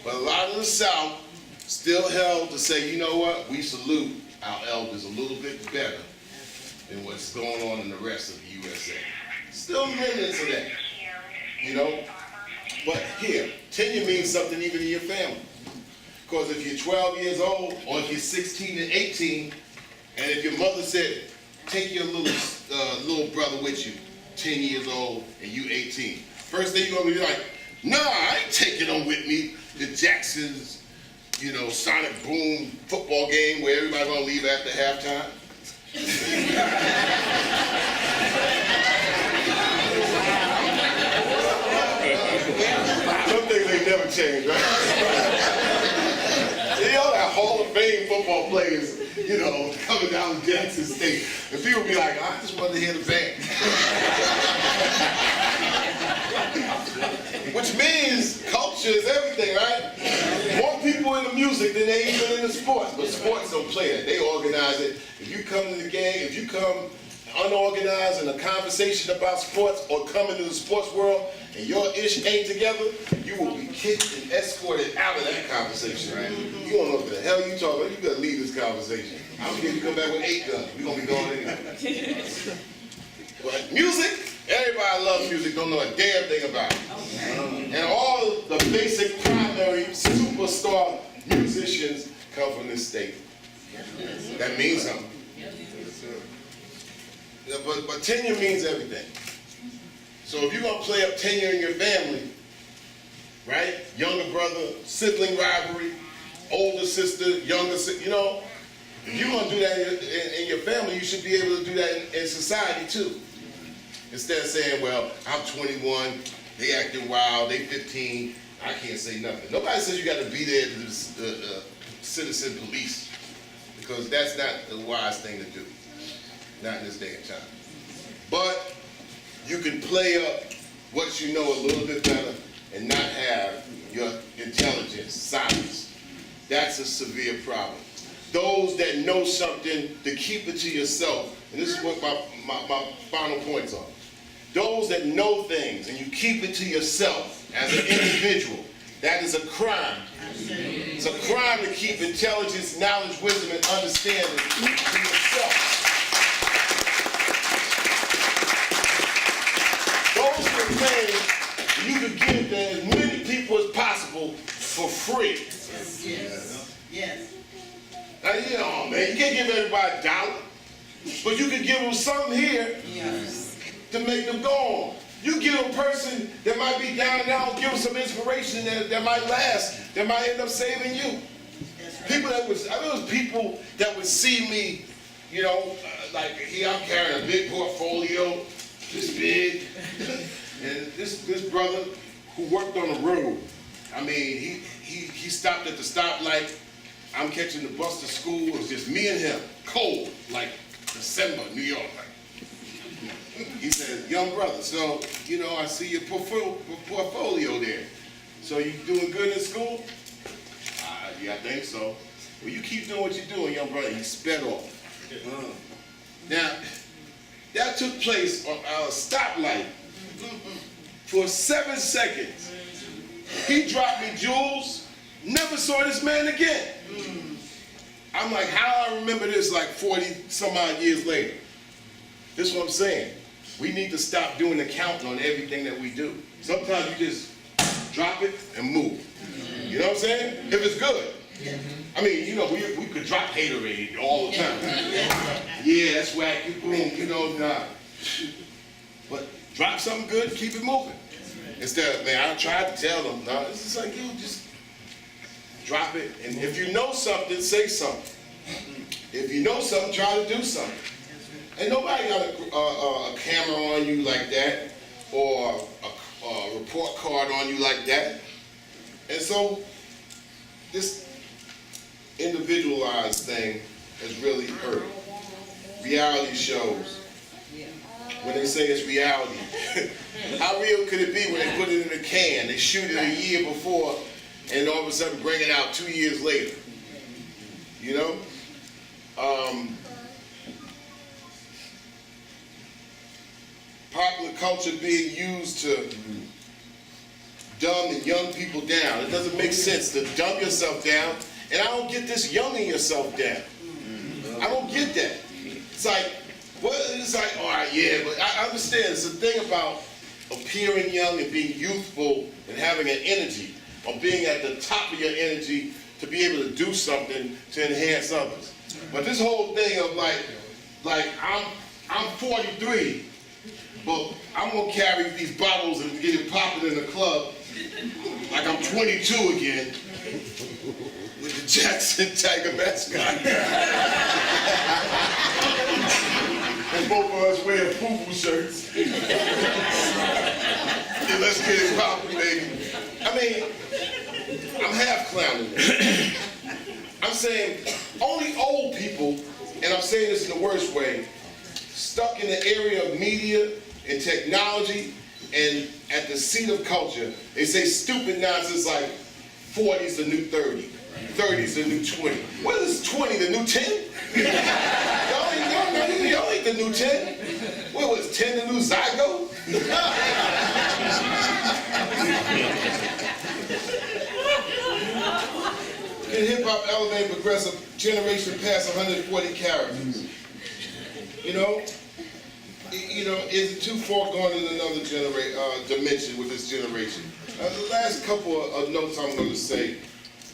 S3: But a lot of the South still held to say, you know what, we salute our elders a little bit better than what's going on in the rest of the USA. Still remnants of that, you know? But here, tenure means something even in your family. Because if you're 12 years old, or if you're 16 and 18, and if your mother said, take your little brother with you, 10 years old, and you 18. First thing you're gonna be like, nah, I ain't taking them with me to Jackson's, you know, Sonic Boom football game where everybody's gonna leave after halftime. Some things ain't never change, right? You know that Hall of Fame football players, you know, coming down to Jackson State, and people be like, I just wanted to hear the band. Which means culture is everything, right? More people in the music than they even in the sports, but sports don't play that. They organize it. If you come to the game, if you come unorganized in a conversation about sports or come into the sports world and your ish ain't together, you will be kicked and escorted out of that conversation, right? You don't know what the hell you talking about. You better leave this conversation. I don't care if you come back with 8 guns. We're going to be going anyway. But music, everybody loves music, don't know a damn thing about it. And all the basic primary superstar musicians come from this state. That means something. But tenure means everything. So if you're going to play up tenure in your family, right? Younger brother, sibling rivalry, older sister, younger sister, you know, if you're going to do that in your family, you should be able to do that in society too. Instead of saying, well, I'm 21, they acting wild, they 15, I can't say nothing. Nobody says you got to be there to the citizen police, because that's not the wise thing to do. Not in this day and time. But you can play up what you know a little bit better and not have your intelligence silenced. That's a severe problem. Those that know something, to keep it to yourself, and this is what my final points are. those that know things and you keep it to yourself as an individual, that is a crime. It's a crime to keep intelligence, knowledge, wisdom, and understanding to yourself. Those are things you can give to as many people as possible for free.
S4: Yes.
S3: Now, you know, man, you can't give everybody $1, but you can give them something here to make them go on. You give a person that might be down and out, give them some inspiration that might last, that might end up saving you. People that was, I mean, it was people that would see me, you know, like here I'm carrying a big portfolio, this big, and this brother who worked on the road, I mean, he stopped at the stoplight. I'm catching the bus to school. It was just me and him, cold, like December, New York. He said, young brother, so, you know, I see your portfolio there. So you doing good in school? Yeah, I think so. Well, you keep doing what you're doing, young brother. He sped off. Now, that took place on our stoplight for 7 seconds. He dropped me jewels, never saw this man again. I'm like, how I remember this like 40 some odd years later? This is what I'm saying. We need to stop doing the counting on everything that we do. Sometimes you just drop it and move. You know what I'm saying? If it's good. I mean, you know, we could drop haterade all the time. Yeah, that's wacky, boom, you know, nah. But drop something good, keep it moving. Instead of, man, I tried to tell them, no, it's just like, you just drop it. And if you know something, say something. If you know something, try to do something. And nobody got a camera on you like that, or a report card on you like that. And so this individualized thing has really hurt. Reality shows, when they say it's reality, how real could it be when they put it in a can? They shoot it a year before, and all of a sudden bring it out 2 years later. You know? Popular culture being used to dumb the young people down. It doesn't make sense to dumb yourself down, and I don't get this younging yourself down. I don't get that. It's like, well, it's like, all right, yeah, but I understand. It's a thing about appearing young and being youthful and having an energy, or being at the top of your energy to be able to do something to enhance others. But this whole thing of like I'm 43, but I'm gonna carry these bottles and get it popping in the club like I'm 22 again with the Jackson Tiger mascot. And both of us wear FUBU shirts. Yeah, let's get it popping, baby. I mean, I'm half clowning. I'm saying only old people, and I'm saying this in the worst way, stuck in the area of media and technology and at the seat of culture, they say stupid nonsense like 40's the new 30, 30's the new 20. What is 20, the new 10? Y'all ain't the new 10. What was 10 the new zygote? In hip-hop, elevated, progressive, generation past 140 characters. You know, is it too far gone in another dimension with this generation? The last couple of notes I'm going to say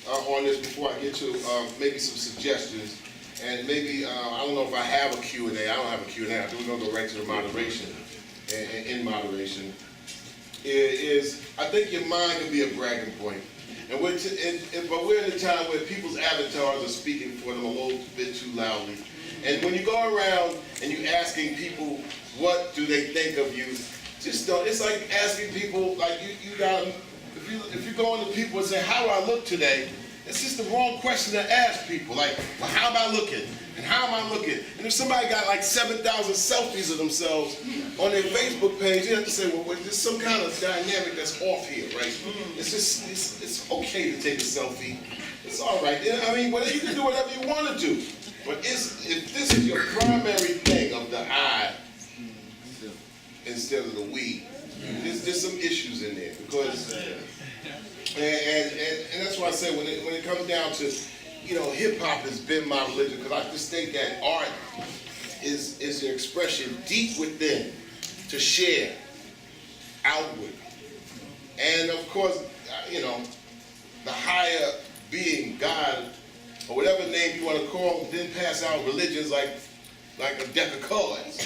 S3: on this before I get to maybe some suggestions, and maybe, I don't know if I have a Q&A. I don't have a Q&A. We're going to go right to the moderation, and in moderation, is I think your mind can be a bragging point. But we're in a time where people's avatars are speaking for them a little bit too loudly. And when you go around and you're asking people, what do they think of you? Just don't. It's like asking people, like you got. If you go into people and say, how do I look today? It's just the wrong question to ask people. Like, well, how am I looking? And how am I looking? And if somebody got like 7,000 selfies of themselves on their Facebook page, you have to say, well, there's some kind of dynamic that's off here, right? It's okay to take a selfie. It's all right. I mean, you can do whatever you want to do. But if this is your primary thing of the eye, instead of the we. There's some issues in there because, and that's why I say when it comes down to, hip hop has been my religion because I just think that art is the expression deep within to share outward, and of course, the higher being, God, or whatever name you want to call them, didn't pass out religions like a deck of cards.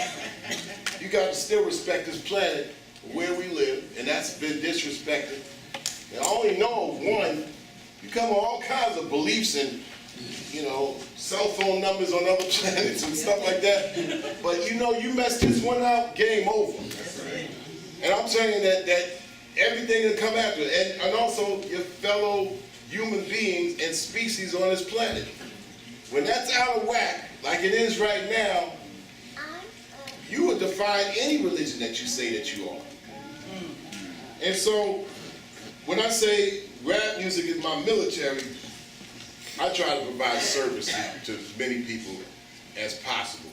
S3: You got to still respect this planet where we live, and that's been disrespected. And I only know of one. You come with all kinds of beliefs and, cell phone numbers on other planets and stuff like that. But you mess this one up, game over. And I'm saying that everything that come after it, and also your fellow human beings and species on this planet. When that's out of whack, like it is right now, you will define any religion that you say that you are. And so, when I say rap music is my military, I try to provide service to as many people as possible.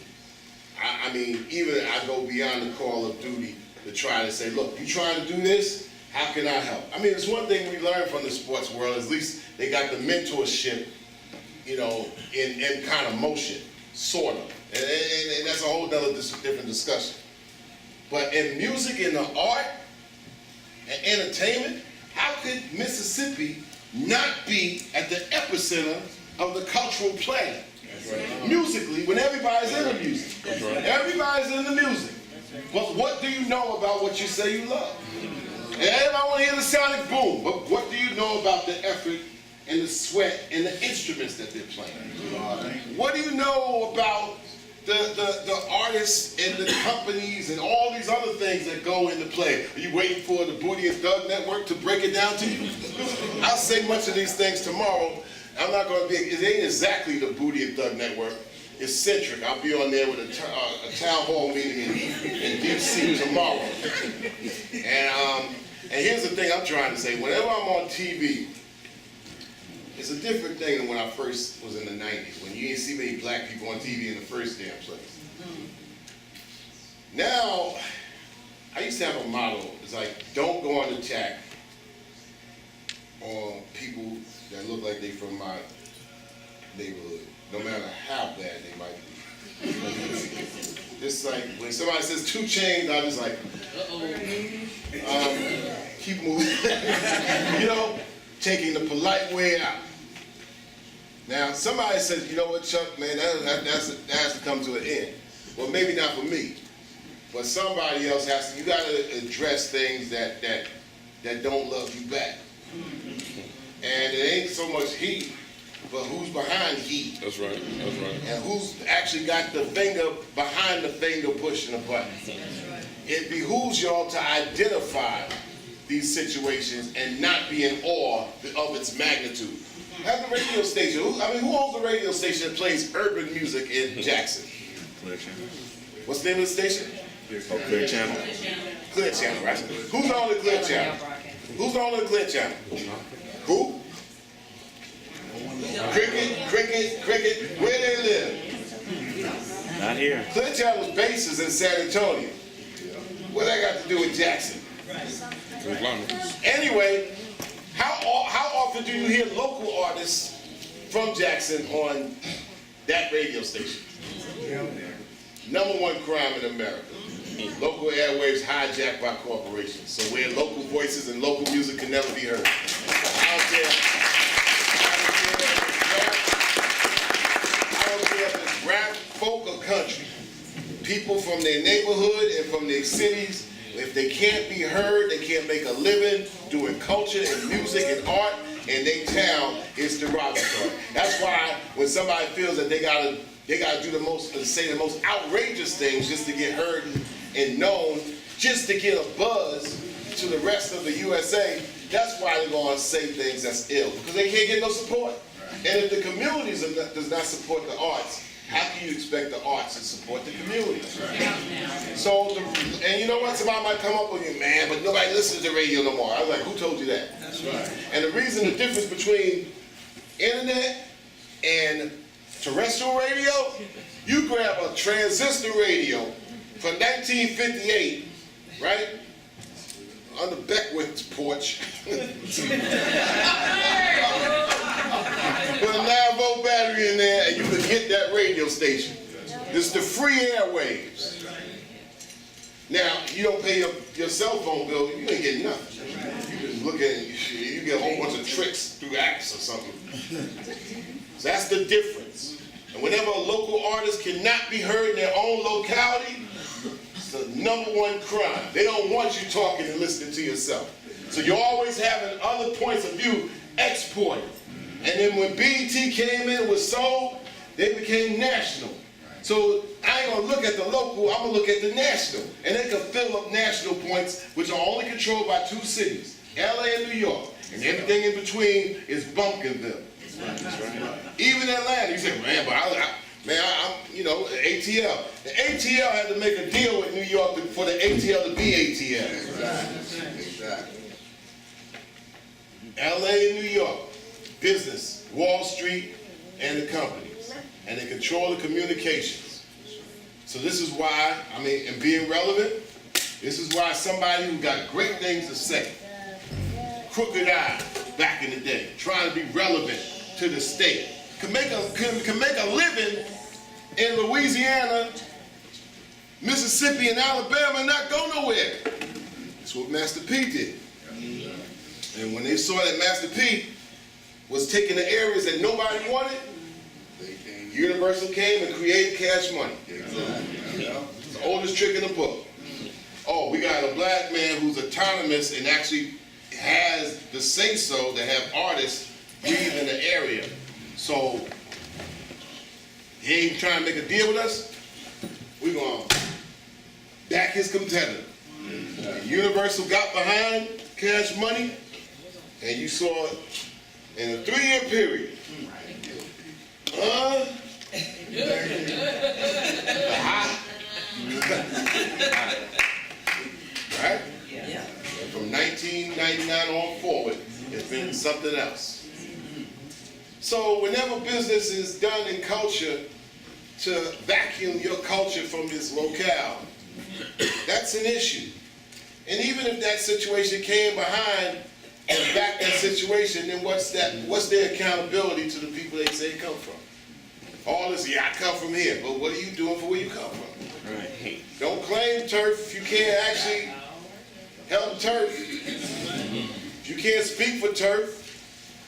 S3: I mean, even I go beyond the call of duty to try to say, look, you trying to do this? How can I help? I mean, it's one thing we learn from the sports world, at least they got the mentorship, in kind of motion, sort of. And that's a whole other different discussion. But in music and the art and entertainment, how could Mississippi not be at the epicenter of the cultural planet? Right. Musically, when everybody's in the music. Right. Everybody's in the music. But what do you know about what you say you love? And everybody want to hear the sonic boom, but what do you know about the effort and the sweat and the instruments that they're playing? What do you know about the artists and the companies and all these other things that go into play? Are you waiting for the Booty and Thug Network to break it down to you? I'll say much of these things tomorrow. I'm not going to be, it ain't exactly the Booty and Thug Network. It's centric. I'll be on there with a town hall meeting in DC tomorrow. And here's the thing I'm trying to say. Whenever I'm on TV, it's a different thing than when I first was in the 90s, when you didn't see many black people on TV in the first damn place. Now, I used to have a motto. It's like, don't go on attack on people that look like they from my neighborhood, no matter how bad they might be. It's like, when somebody says 2 Chainz, I'm just like, keep moving. Taking the polite way out. Now, somebody says, you know what, Chuck, man, that has to come to an end. Well, maybe not for me, but somebody else has to. You got to address things that don't love you back. And it ain't so much he, but who's behind he.
S1: That's right. That's right.
S3: And who's actually got the finger behind the finger pushing the button. It behooves y'all to identify these situations and not be in awe of its magnitude. Have the radio station. Who owns the radio station that plays urban music in Jackson?
S2: Clear Channel.
S3: What's the name of the station?
S2: Clear Channel.
S3: Clear Channel, right? Who's on the Clear Channel? Who's on the Clear Channel? Who? Cricket. Where they live?
S2: Not here.
S3: Clear Channel's base is in San Antonio. What that got to do with Jackson? Anyway, how often do you hear local artists from Jackson on that radio station? #1 crime in America. Local airwaves hijacked by corporations. So where local voices and local music can never be heard. I don't care if it's rap, folk, or country. People from their neighborhood and from their cities, if they can't be heard, they can't make a living doing culture and music and art in their town, it's derogatory. That's why when somebody feels that they gotta do say the most outrageous things just to get heard and known, just to get a buzz to the rest of the USA, that's why they're gonna say things that's ill, because they can't get no support. And if the community does not support the arts, how can you expect the arts to support the community? So, and you know what? Somebody might come up with you, man, but nobody listens to radio no more. I was like, who told you that? That's right. And the reason, the difference between internet and terrestrial radio, you grab a transistor radio from 1958 right? Under Beckwith's porch. Put a 9-volt battery in there and you can get that radio station. It's the free airwaves. Now, you don't pay your cell phone bill, you ain't getting nothing. You just look at it, you get a whole bunch of tricks through apps or something. So that's the difference. And whenever a local artist cannot be heard in their own locality, it's the #1 crime. They don't want you talking and listening to yourself. So you're always having other points of view exported. And then when BET came in and was sold, they became national. So I ain't gonna look at the local, I'm gonna look at the national. And they can fill up national points, which are only controlled by 2 cities, LA and New York. And everything in between is Bumpkinville. Even Atlanta, you say, man, but I'm, you know, ATL. The ATL had to make a deal with New York for the ATL to be ATL. Exactly. LA and New York, business, Wall Street, and the companies. And they control the communications. So this is why, I mean, and being relevant, this is why somebody who got great things to say, Crooked Eye back in the day, trying to be relevant to the state, can make a living in Louisiana, Mississippi, and Alabama and not go nowhere. That's what Master P did. And when they saw that Master P was taking the areas that nobody wanted, Universal came and created Cash Money. It's the oldest trick in the book. Oh, we got a black man who's autonomous and actually has the say-so to have artists breathe in the area. So he ain't trying to make a deal with us. We're going to back his competitor. Universal got behind Cash Money, and you saw it in a 3-year period. Right?
S4: Yeah.
S3: And from 1999 on forward, it's been something else. So whenever business is done in culture to vacuum your culture from its locale, that's an issue. And even if that situation came behind and back that situation, then what's their accountability to the people they say come from? All this, yeah, I come from here, but what are you doing for where you come from? Right. Don't claim turf if you can't actually help turf. If you can't speak for turf,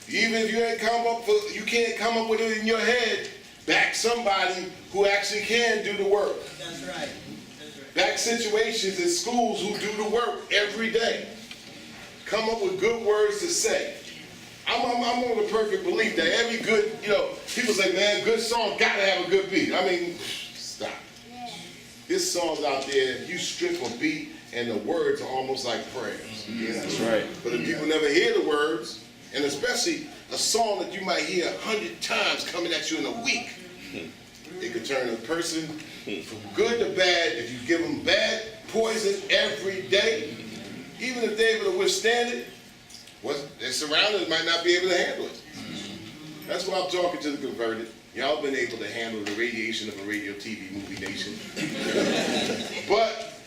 S3: even if you can't come up with it in your head, back somebody who actually can do the work.
S4: That's right.
S3: Back situations in schools who do the work every day. Come up with good words to say. I'm on the perfect belief that every good, people say, man, good song gotta have a good beat. I mean, stop. This song's out there, you strip a beat, and the words are almost like prayers.
S2: Yeah, that's right.
S3: But if people never hear the words, and especially a song that you might hear 100 times coming at you in a week, it could turn a person from good to bad if you give them bad poison every day. Even if they're able to withstand it, their surroundings might not be able to handle it. That's why I'm talking to the converted. Y'all been able to handle the radiation of a radio, TV, movie nation. But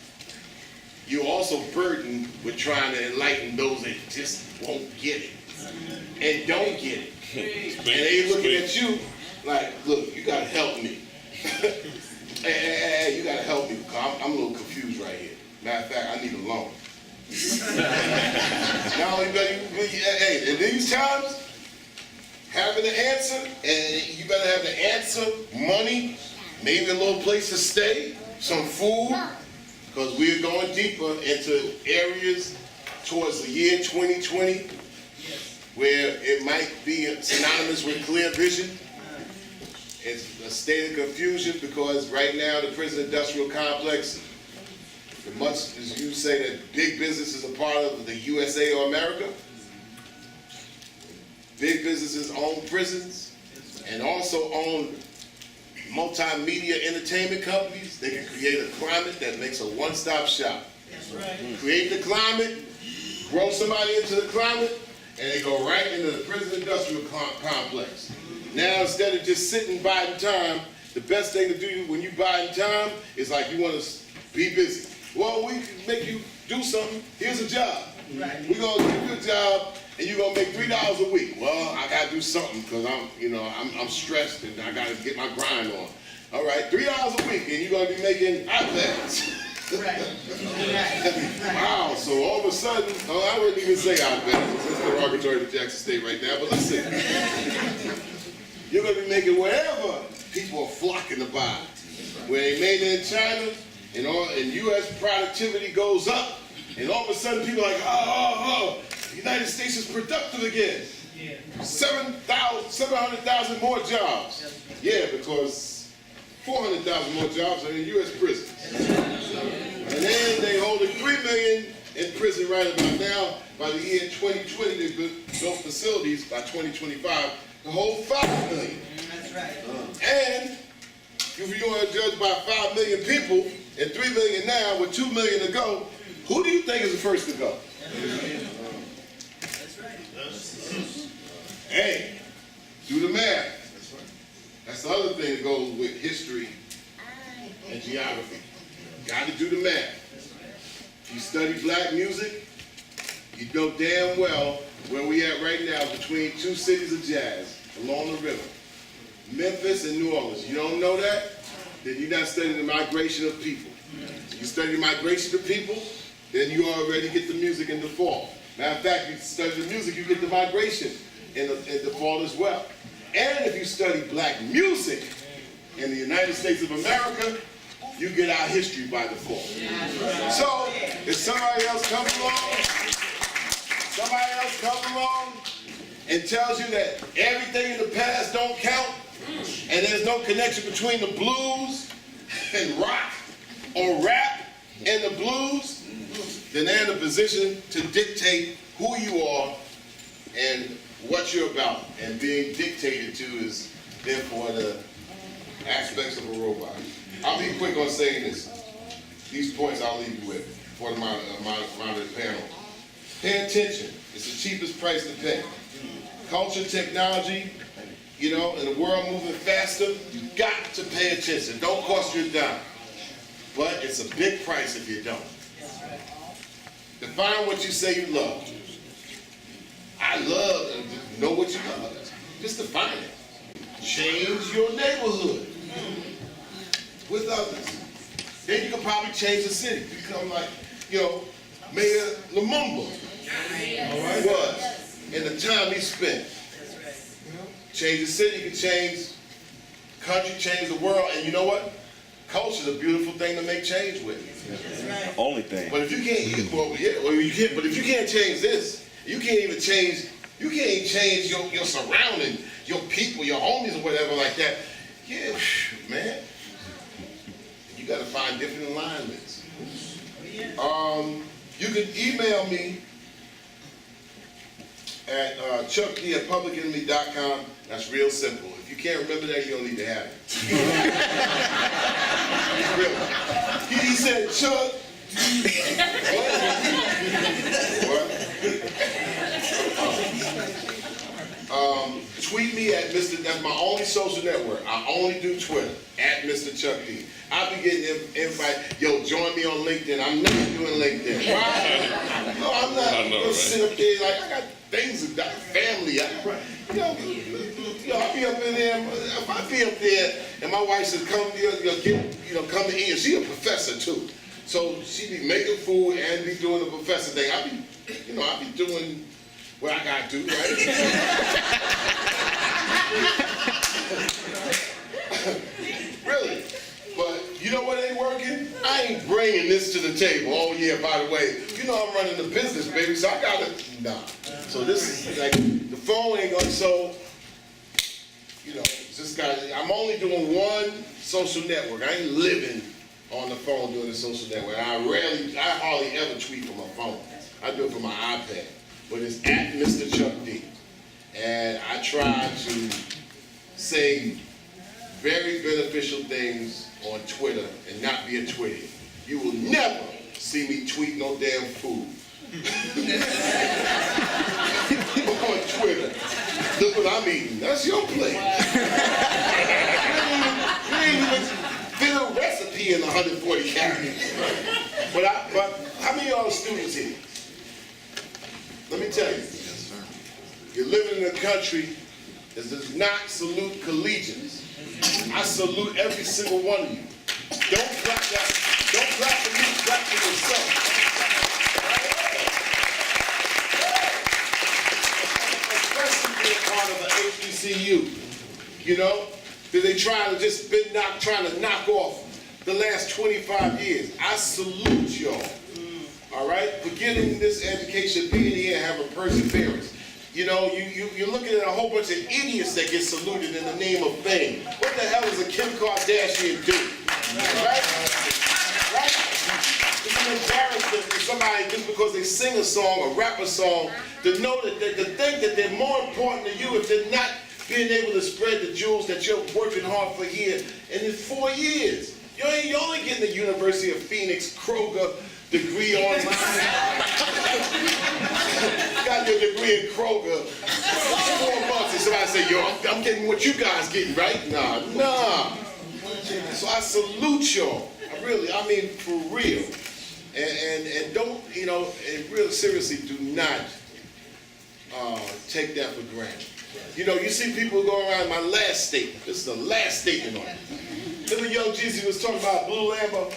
S3: you're also burdened with trying to enlighten those that just won't get it and don't get it. And they looking at you like, look, you gotta help me. Hey, you gotta help me, because I'm a little confused right here. Matter of fact, I need a loan. Not only hey, in these times, having the answer, and you better have the answer, money, maybe a little place to stay, some food, because we're going deeper into areas towards the year 2020, where it might be synonymous with clear vision. It's a state of confusion because right now the prison industrial complex, as much as you say that big business is a part of the USA or America, big businesses own prisons and also own multimedia entertainment companies. They can create a climate that makes a one-stop shop.
S4: That's right.
S3: Create the climate, grow somebody into the climate, and they go right into the prison industrial complex. Now, instead of just sitting biding time, the best thing to do when you biding time is like you want to be busy. Well, we can make you do something. Here's a job.
S4: Right.
S3: We're gonna give you a job, and you're gonna make $3 a week. Well, I gotta do something because I'm stressed and I gotta get my grind on. All right, $3 a week, and you're gonna be making iPads.
S4: Right.
S3: Wow, so all of a sudden, I wouldn't even say iPads. It's derogatory to Jackson State right now, but listen. You're gonna be making whatever people are flocking to buy. Where they made it in China, and U.S. productivity goes up, and all of a sudden people are like, the United States is productive again. 700,000 more jobs. Yeah, because 400,000 more jobs are in U.S. prisons. And then they holding 3 million in prison right about now. By the year 2020, they built facilities by 2025 to hold 5 million.
S4: That's right.
S3: And if you want to judge by 5 million people and 3 million now with 2 million to go, who do you think is the first to go?
S4: That's right.
S3: Hey, do the math. That's the other thing that goes with history and geography. Got to do the math. If you study black music, you know damn well where we at right now between two cities of jazz along the river. Memphis and New Orleans. You don't know that? Then you're not studying the migration of people. You study the migration of people, then you already get the music in the fall. Matter of fact, you study the music, you get the migration in the fall as well. And if you study black music in the United States of America, you get our history by default. So, if somebody else comes along and tells you that everything in the past don't count, and there's no connection between the blues and rock or rap and the blues, then they're in a position to dictate who you are and what you're about. And being dictated to is therefore the aspects of a robot. I'll be quick on saying this. These points I'll leave you with for the panel. Pay attention. It's the cheapest price to pay. Culture, technology, in the world moving faster, you got to pay attention. Don't cost you a dime. But it's a big price if you don't. Define what you say you love. I love, know what you love. Just define it. Change your neighborhood with others. Then you can probably change the city. Become like, Mayor Lumumba was in the time he spent. Change the city, you can change country, change the world, and you know what? Culture is a beautiful thing to make change with.
S4: Right.
S5: Only thing.
S3: But if you can't, but if you can't change this, you can't even change your surrounding, your people, your homies or whatever like that. Yeah, man. You got to find different alignments. You can email me at chuckd@publicenemy.com. That's real simple. If you can't remember that, you don't need to have it. Really. He said, Chuck. Tweet me at Mr. That's my only social network. I only do Twitter, at Mr. Chuck D. I'll be getting invite. Yo, join me on LinkedIn. I'm never doing LinkedIn. Why? No, I'm not. I'm gonna sit up there like I got things to do, family. I'll be up in there. If I be up there and my wife says, come here, come to eat. She a professor too. So she be making food and be doing the professor thing. I be doing what I gotta do, right? Really. But you know what ain't working? I ain't bringing this to the table. Oh yeah, by the way, I'm running the business, baby, so I gotta, nah. So this is like, the phone ain't gonna, I'm only doing one social network. I ain't living on the phone doing the social network. I hardly ever tweet from my phone. I do it from my iPad. But it's at Mr. Chuck D. And I try to say very beneficial things on Twitter and not be a twitty. You will never see me tweet no damn food. On Twitter. Look what I'm eating. That's your plate. You ain't even fit a recipe in 140 characters. But how many of y'all are students here? Let me tell you. You're living in a country that does not salute collegians. I salute every single one of you. Don't clap that. Don't clap for me, clap for yourself. Especially being part of the HBCU. You know? That they trying to knock off the last 25 years. I salute y'all. All right? For getting this education, being here and having perseverance. You know, you're looking at a whole bunch of idiots that get saluted in the name of fame. What the hell is a Kim Kardashian do? Right? Right? It's an embarrassment for somebody just because they sing a song or rap a song to know that to think that they're more important to you if they're not being able to spread the jewels that you're working hard for here. And in 4 years, you're only getting the University of Phoenix Kroger degree online. Got your degree in Kroger 4 months, and somebody say, yo, I'm getting what you guys getting, right? Nah. So I salute y'all. I mean, for real. And don't, and real seriously, do not take that for granted. You know, you see people go around, my last statement. This is the last statement on it. Remember young Jesus was talking about blue Lambo?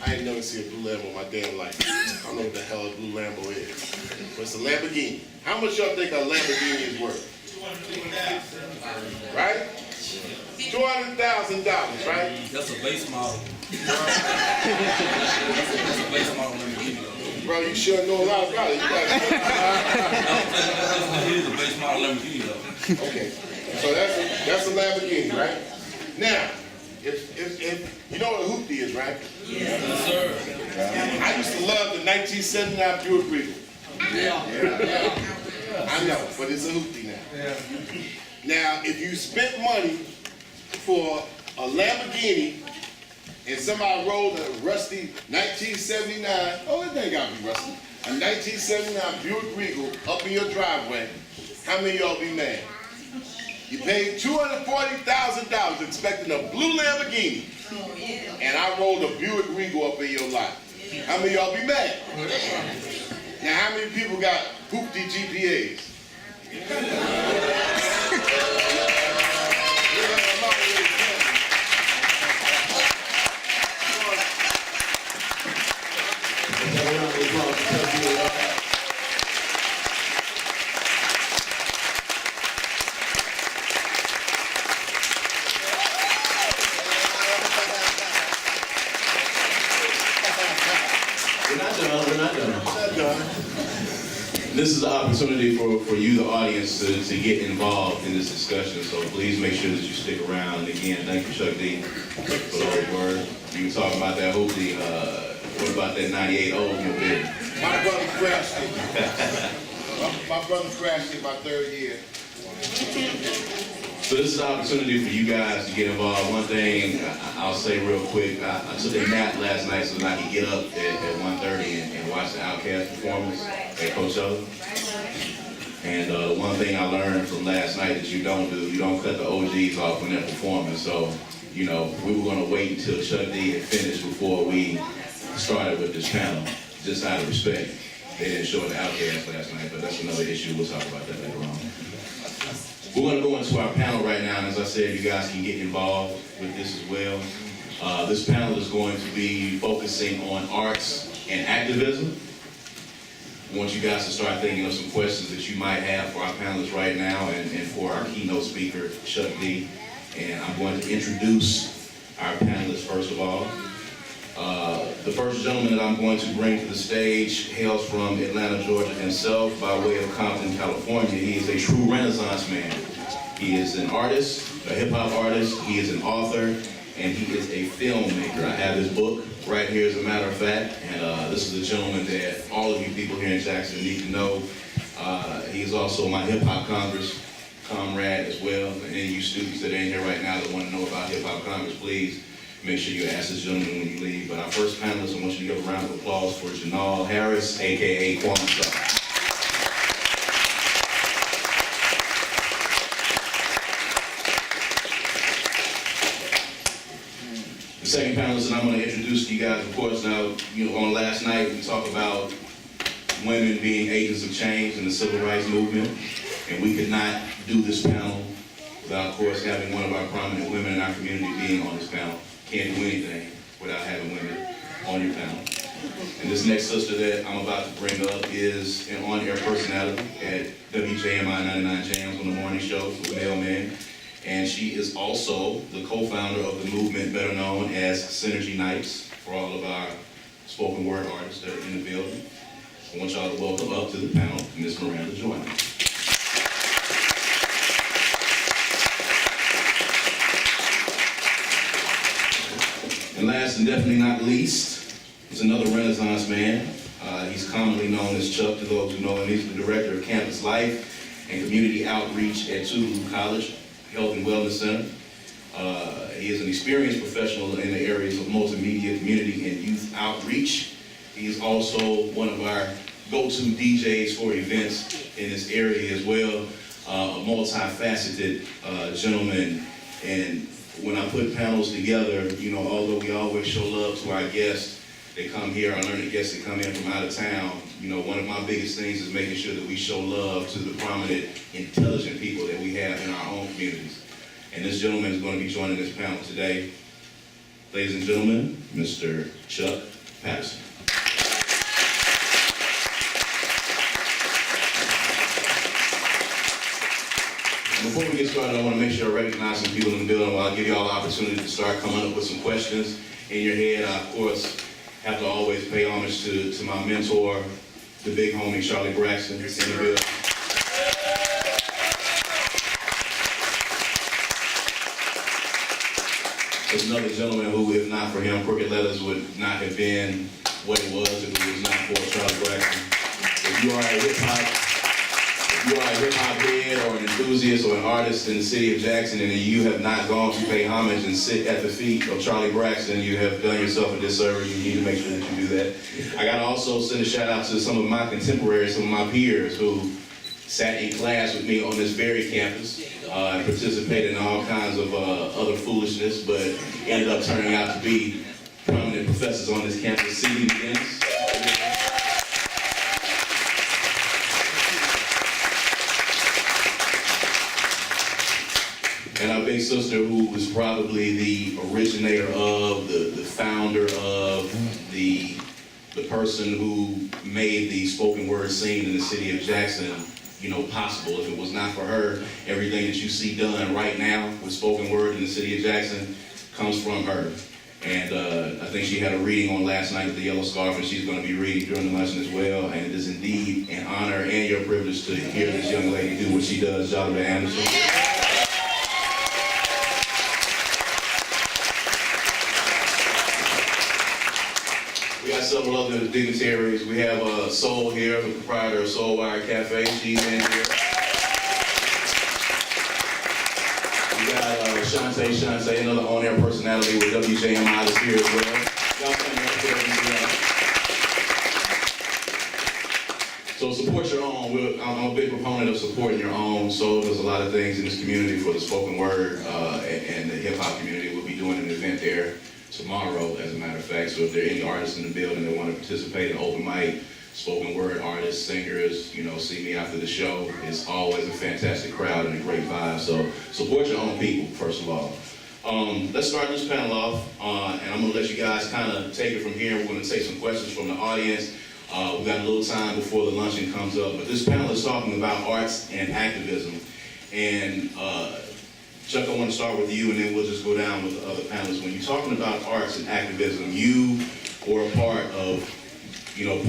S3: I ain't never seen a blue Lambo in my damn life. I don't know what the hell a blue Lambo is. But it's a Lamborghini. How much y'all think a Lamborghini is worth? Right? $200,000, right?
S5: That's a base model. That's a base model Lamborghini.
S3: Bro, you sure know a lot about it.
S5: It is a base model Lamborghini though.
S3: Okay. So that's a Lamborghini, right? Now, if you know what a hoopty is, right?
S5: Yes, sir.
S3: I used to love the 1979 Buick Regal. I know, but it's a hoopty now. Now, if you spent money for a Lamborghini and somebody rolled a rusty 1979, oh, it ain't gotta be rusty, a 1979 Buick Regal up in your driveway, how many of y'all be mad? You paid $240,000 expecting a blue Lamborghini, and I rolled a Buick Regal up in your lot. How many of y'all be mad? Now, how many people got hoopty GPAs?
S2: We're not done. This is an opportunity for you, the audience, to get involved in this discussion. So please make sure that you stick around. And again, thank you, Chuck D, for the great word. You were talking about that hoopty. What about that 98 Oldsmobile?
S3: My brother crashed it. My brother crashed it my third year.
S2: So this is an opportunity for you guys to get involved. One thing I'll say real quick, I took a nap last night so that I could get up at 1:30 and watch the Outkast performance at Coachella. And the one thing I learned from last night that you don't cut the OGs off when they're performing. So, we were gonna wait until Chuck D had finished before we started with this panel, just out of respect. They didn't show the Outkast last night, but that's another issue. We'll talk about that later on. We're going to go into our panel right now, and as I said, you guys can get involved with this as well. This panel is going to be focusing on arts and activism. I want you guys to start thinking of some questions that you might have for our panelists right now and for our keynote speaker, Chuck D. And I'm going to introduce our panelists first of all. The first gentleman that I'm going to bring to the stage hails from Atlanta, Georgia himself by way of Compton, California. He is a true Renaissance man. He is an artist, a hip-hop artist, he is an author, and he is a filmmaker. I have his book right here as a matter of fact, and this is a gentleman that all of you people here in Jackson need to know. He is also my hip-hop Congress comrade as well. And any of you students that are in here right now that want to know about hip-hop Congress, please make sure you ask this gentleman when you leave. But our first panelist, I want you to give a round of applause for Janal Harris, a.k.a. Quamstar. The second panelist that I'm going to introduce to you guys, of course, now, on last night we talked about women being agents of change in the civil rights movement, and we could not do this panel without, of course, having one of our prominent women in our community being on this panel. Can't do anything without having women on your panel. And this next sister that I'm about to bring up is an on-air personality at WJMI 99 Jams on the morning show for the mailman. And she is also the co-founder of the movement better known as Synergy Nights for all of our spoken word artists that are in the building. I want y'all to welcome up to the panel Ms. Miranda Joyner. And last and definitely not least, is another Renaissance man. He's commonly known as Chuck to those who know him. He's the director of campus life and community outreach at Toulouse College Health and Wellness Center. He is an experienced professional in the areas of multimedia, community, and youth outreach. He is also one of our go-to DJs for events in this area as well. A multifaceted gentleman. And when I put panels together, although we always show love to our guests, they come here, our learned guests that come in from out of town, one of my biggest things is making sure that we show love to the prominent, intelligent people that we have in our own communities. And this gentleman is going to be joining this panel today. Ladies and gentlemen, Mr. Chuck Patterson. Before we get started, I want to make sure I recognize some people in the building. I'll give you all the opportunity to start coming up with some questions in your head. I, of course, have to always pay homage to my mentor, the big homie, Charlie Braxton, in the building. There's another gentleman who, if not for him, Crooked Letters would not have been what it was if it was not for Charlie Braxton. If you are a hip-hop head or an enthusiast or an artist in the city of Jackson and you have not gone to pay homage and sit at the feet of Charlie Braxton, you have done yourself a disservice. You need to make sure that you do that. I got to also send a shout out to some of my contemporaries, some of my peers who sat in class with me on this very campus and participated in all kinds of other foolishness, but ended up turning out to be prominent professors on this campus. C.D. McGinnis. And our big sister, who was probably the originator of, the founder of, the person who made the spoken word scene in the city of Jackson, possible. If it was not for her, everything that you see done right now with spoken word in the city of Jackson comes from her. And I think she had a reading on last night at the Yellow Scarf, and she's going to be reading during the lesson as well. And it is indeed an honor and your privilege to hear this young lady do what she does, Jonathan Anderson. Several other dignitaries. We have Soul here, the proprietor of Soul Wire Cafe. She's in here. We got Shantae, another on-air personality with WJMI that's here as well. Y'all stand up here. So support your own. I'm a big proponent of supporting your own. Soul does a lot of things in this community for the spoken word and the hip-hop community. We'll be doing an event there tomorrow, as a matter of fact. So if there are any artists in the building that want to participate in open mic, spoken word artists, singers, see me after the show. It's always a fantastic crowd and a great vibe. So support your own people, first of all. Let's start this panel off, and I'm going to let you guys kind of take it from here. We're going to take some questions from the audience. We've got a little time before the luncheon comes up, but this panel is talking about arts and activism. And Chuck, I want to start with you, and then we'll just go down with the other panelists. When you're talking about arts and activism, you were a part of,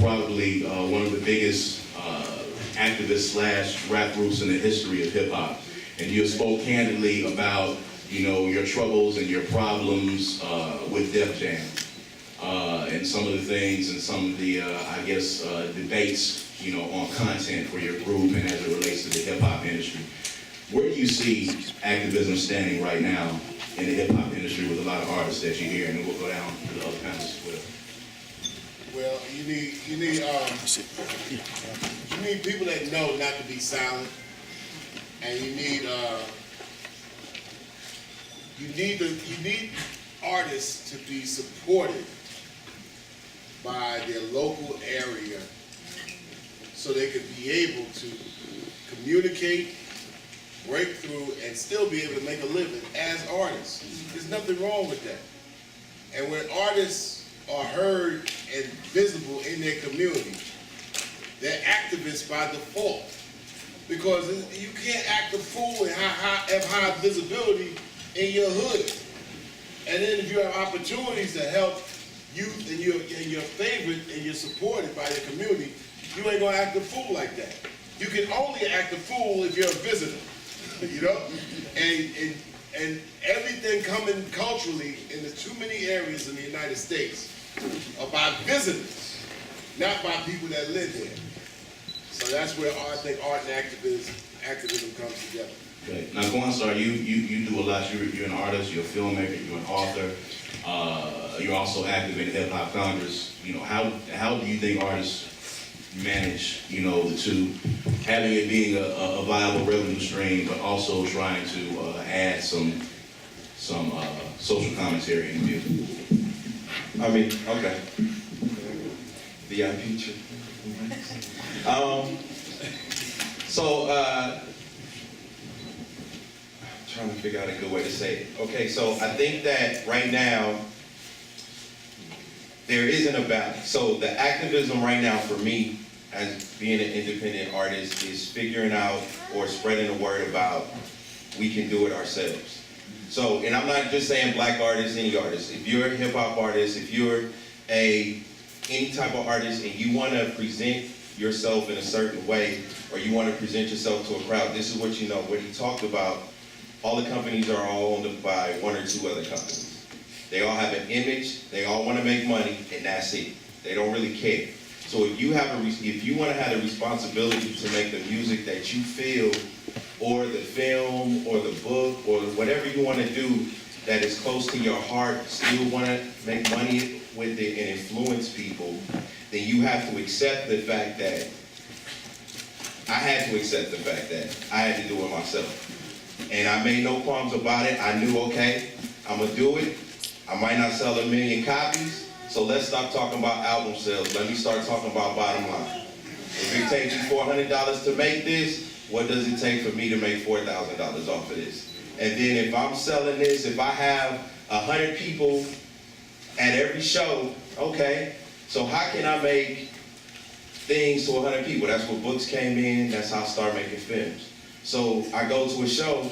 S2: probably one of the biggest activist / rap groups in the history of hip hop. And you spoke candidly about, your troubles and your problems with Def Jam. And some of the things and some of the, debates, on content for your group and as it relates to the hip hop industry. Where do you see activism standing right now in the hip hop industry with a lot of artists that you hear, and then we'll go down to the other panels as well.
S3: Well, you need people that know not to be silent, and you need artists to be supported by their local area so they could be able to communicate, break through, and still be able to make a living as artists. There's nothing wrong with that. And when artists are heard and visible in their community, they're activists by default. Because you can't act a fool and have high visibility in your hood. And then if you have opportunities to help youth and your favorite and you're supported by your community, you ain't gonna act a fool like that. You can only act a fool if you're a visitor, you know? And everything coming culturally in the too many areas in the United States are by visitors, not by people that live there. So that's where I think art and activism comes together.
S2: Okay. Now, go on, sir. You do a lot. You're an artist. You're a filmmaker. You're an author. You're also active in Hip Hop Congress. You know, how do you think artists manage, you know, the two, having it being a viable revenue stream, but also trying to add some social commentary in the music?
S6: I mean, okay. VIP trip. Trying to figure out a good way to say it. Okay, so I think that right now, there isn't a balance. So the activism right now for me, as being an independent artist, is figuring out or spreading the word about we can do it ourselves. So, and I'm not just saying black artists, any artist. If you're a hip hop artist, if you're any type of artist and you want to present yourself in a certain way, or you want to present yourself to a crowd, this is what you know. What he talked about, all the companies are all owned by one or two other companies. They all have an image, they all want to make money, and that's it. They don't really care. So if you want to have the responsibility to make the music that you feel, or the film, or the book, or whatever you want to do that is close to your heart, still want to make money with it and influence people, then you have to accept the fact that I had to accept the fact that I had to do it myself. And I made no qualms about it. I knew, okay, I'm going to do it. I might not sell 1 million copies, so let's stop talking about album sales. Let me start talking about bottom line. If it takes you $400 to make this, what does it take for me to make $4,000 off of this? And then if I'm selling this, if I have 100 people at every show, okay, so how can I make things to 100 people? That's where books came in. That's how I started making films. So I go to a show.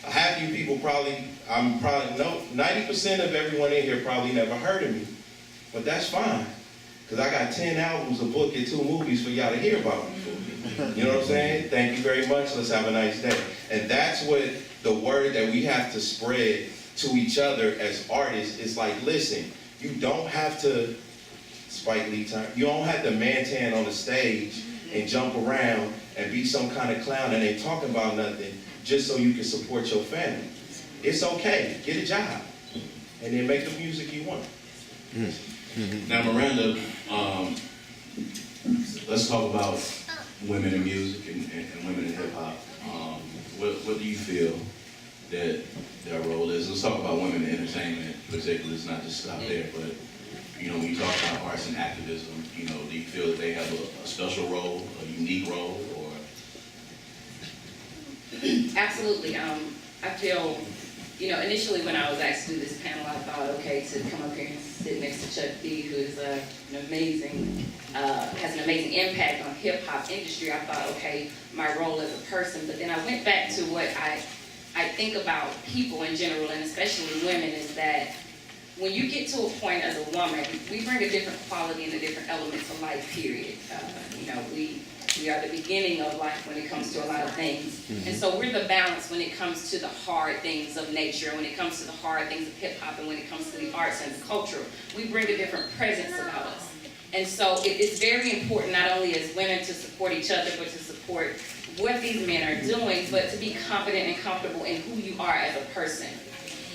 S6: Half you people 90% of everyone in here probably never heard of me. But that's fine, because I got 10 albums, a book, and 2 movies for y'all to hear about me for. You know what I'm saying? Thank you very much. Let's have a nice day. And that's what the word that we have to spread to each other as artists is like, listen, you don't have to, Spike Lee time, you don't have to man-tan on the stage and jump around and be some kind of clown and ain't talking about nothing just so you can support your family. It's okay. Get a job. And then make the music you want.
S2: Now, Miranda, let's talk about women in music and women in hip hop. What do you feel that their role is? Let's talk about women in entertainment, particularly. Let's not just stop there, but you know, when you talk about arts and activism, you know, do you feel that they have a special role, a unique role, or?
S7: Absolutely. I feel, you know, initially when I was asked to do this panel, I thought, okay, to come up here and sit next to Chuck D, who is has an amazing impact on hip hop industry. I thought, okay, my role as a person. But then I went back to what I think about people in general, and especially women, is that when you get to a point as a woman, we bring a different quality and a different element to life, period. You know, we are the beginning of life when it comes to a lot of things. And so we're the balance when it comes to the hard things of nature, when it comes to the hard things of hip hop, and when it comes to the arts and the culture. We bring a different presence about us. And so it's very important, not only as women, to support each other, but to support what these men are doing, but to be confident and comfortable in who you are as a person.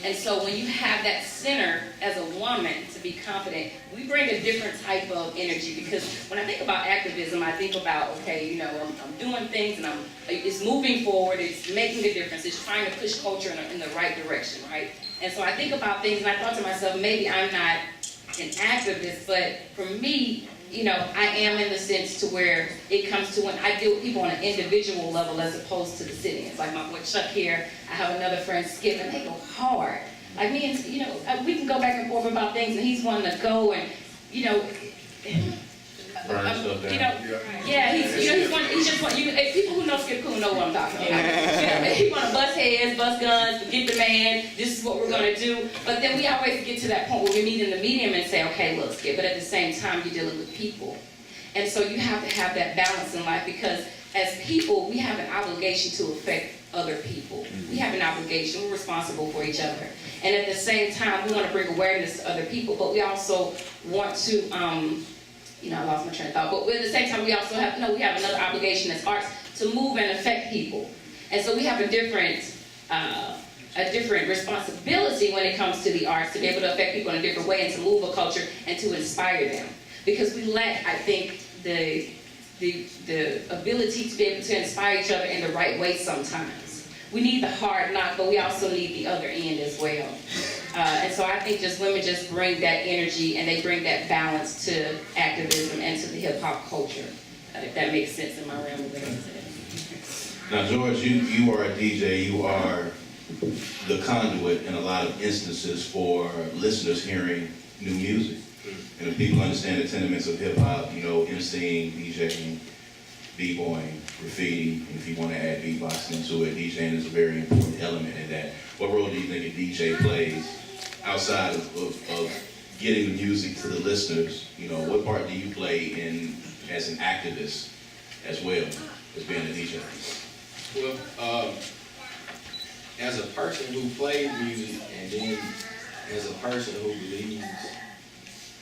S7: And so when you have that center as a woman to be confident, we bring a different type of energy, because when I think about activism, I think about, okay, you know, I'm doing things and it's moving forward, it's making a difference, it's trying to push culture in the right direction, right? And so I think about things and I thought to myself, maybe I'm not an activist, but for me, you know, I am in the sense to where it comes to when I deal with people on an individual level as opposed to the sit-ins. Like my boy Chuck here, I have another friend Skip, and they go hard. Like me and, you know, we can go back and forth about things, and he's wanting to go and, you know,
S2: Burn stuff down.
S7: you know, yeah, he's just one, people who know Skip Coon know what I'm talking about. You know, he want to bust heads, bust guns, get the man, this is what we're going to do. But then we always get to that point where we meet in the medium and say, okay, look, Skip, but at the same time, you're dealing with people. And so you have to have that balance in life, because as people, we have an obligation to affect other people. We have an obligation, we're responsible for each other. And at the same time, we want to bring awareness to other people, but we also want to, you know, I lost my train of thought, but at the same time, we also have, we have another obligation as arts to move and affect people. And so we have a different responsibility when it comes to the arts, to be able to affect people in a different way and to move a culture and to inspire them. Because we lack, I think, the ability to be able to inspire each other in the right way sometimes. We need the hard knock, but we also need the other end as well. And so I think just women just bring that energy and they bring that balance to activism and to the hip hop culture. If that makes sense in my realm of things.
S2: Now, George, you are a DJ. You are the conduit in a lot of instances for listeners hearing new music. And if people understand the tenements of hip hop, you know, MCing, DJing, b-boying, graffiti, and if you want to add beatboxing into it, DJing is a very important element in that. What role do you think a DJ plays outside of getting the music to the listeners? You know, what part do you play in as an activist as well as being a DJ?
S8: Well, as a person who plays music, and then as a person who believes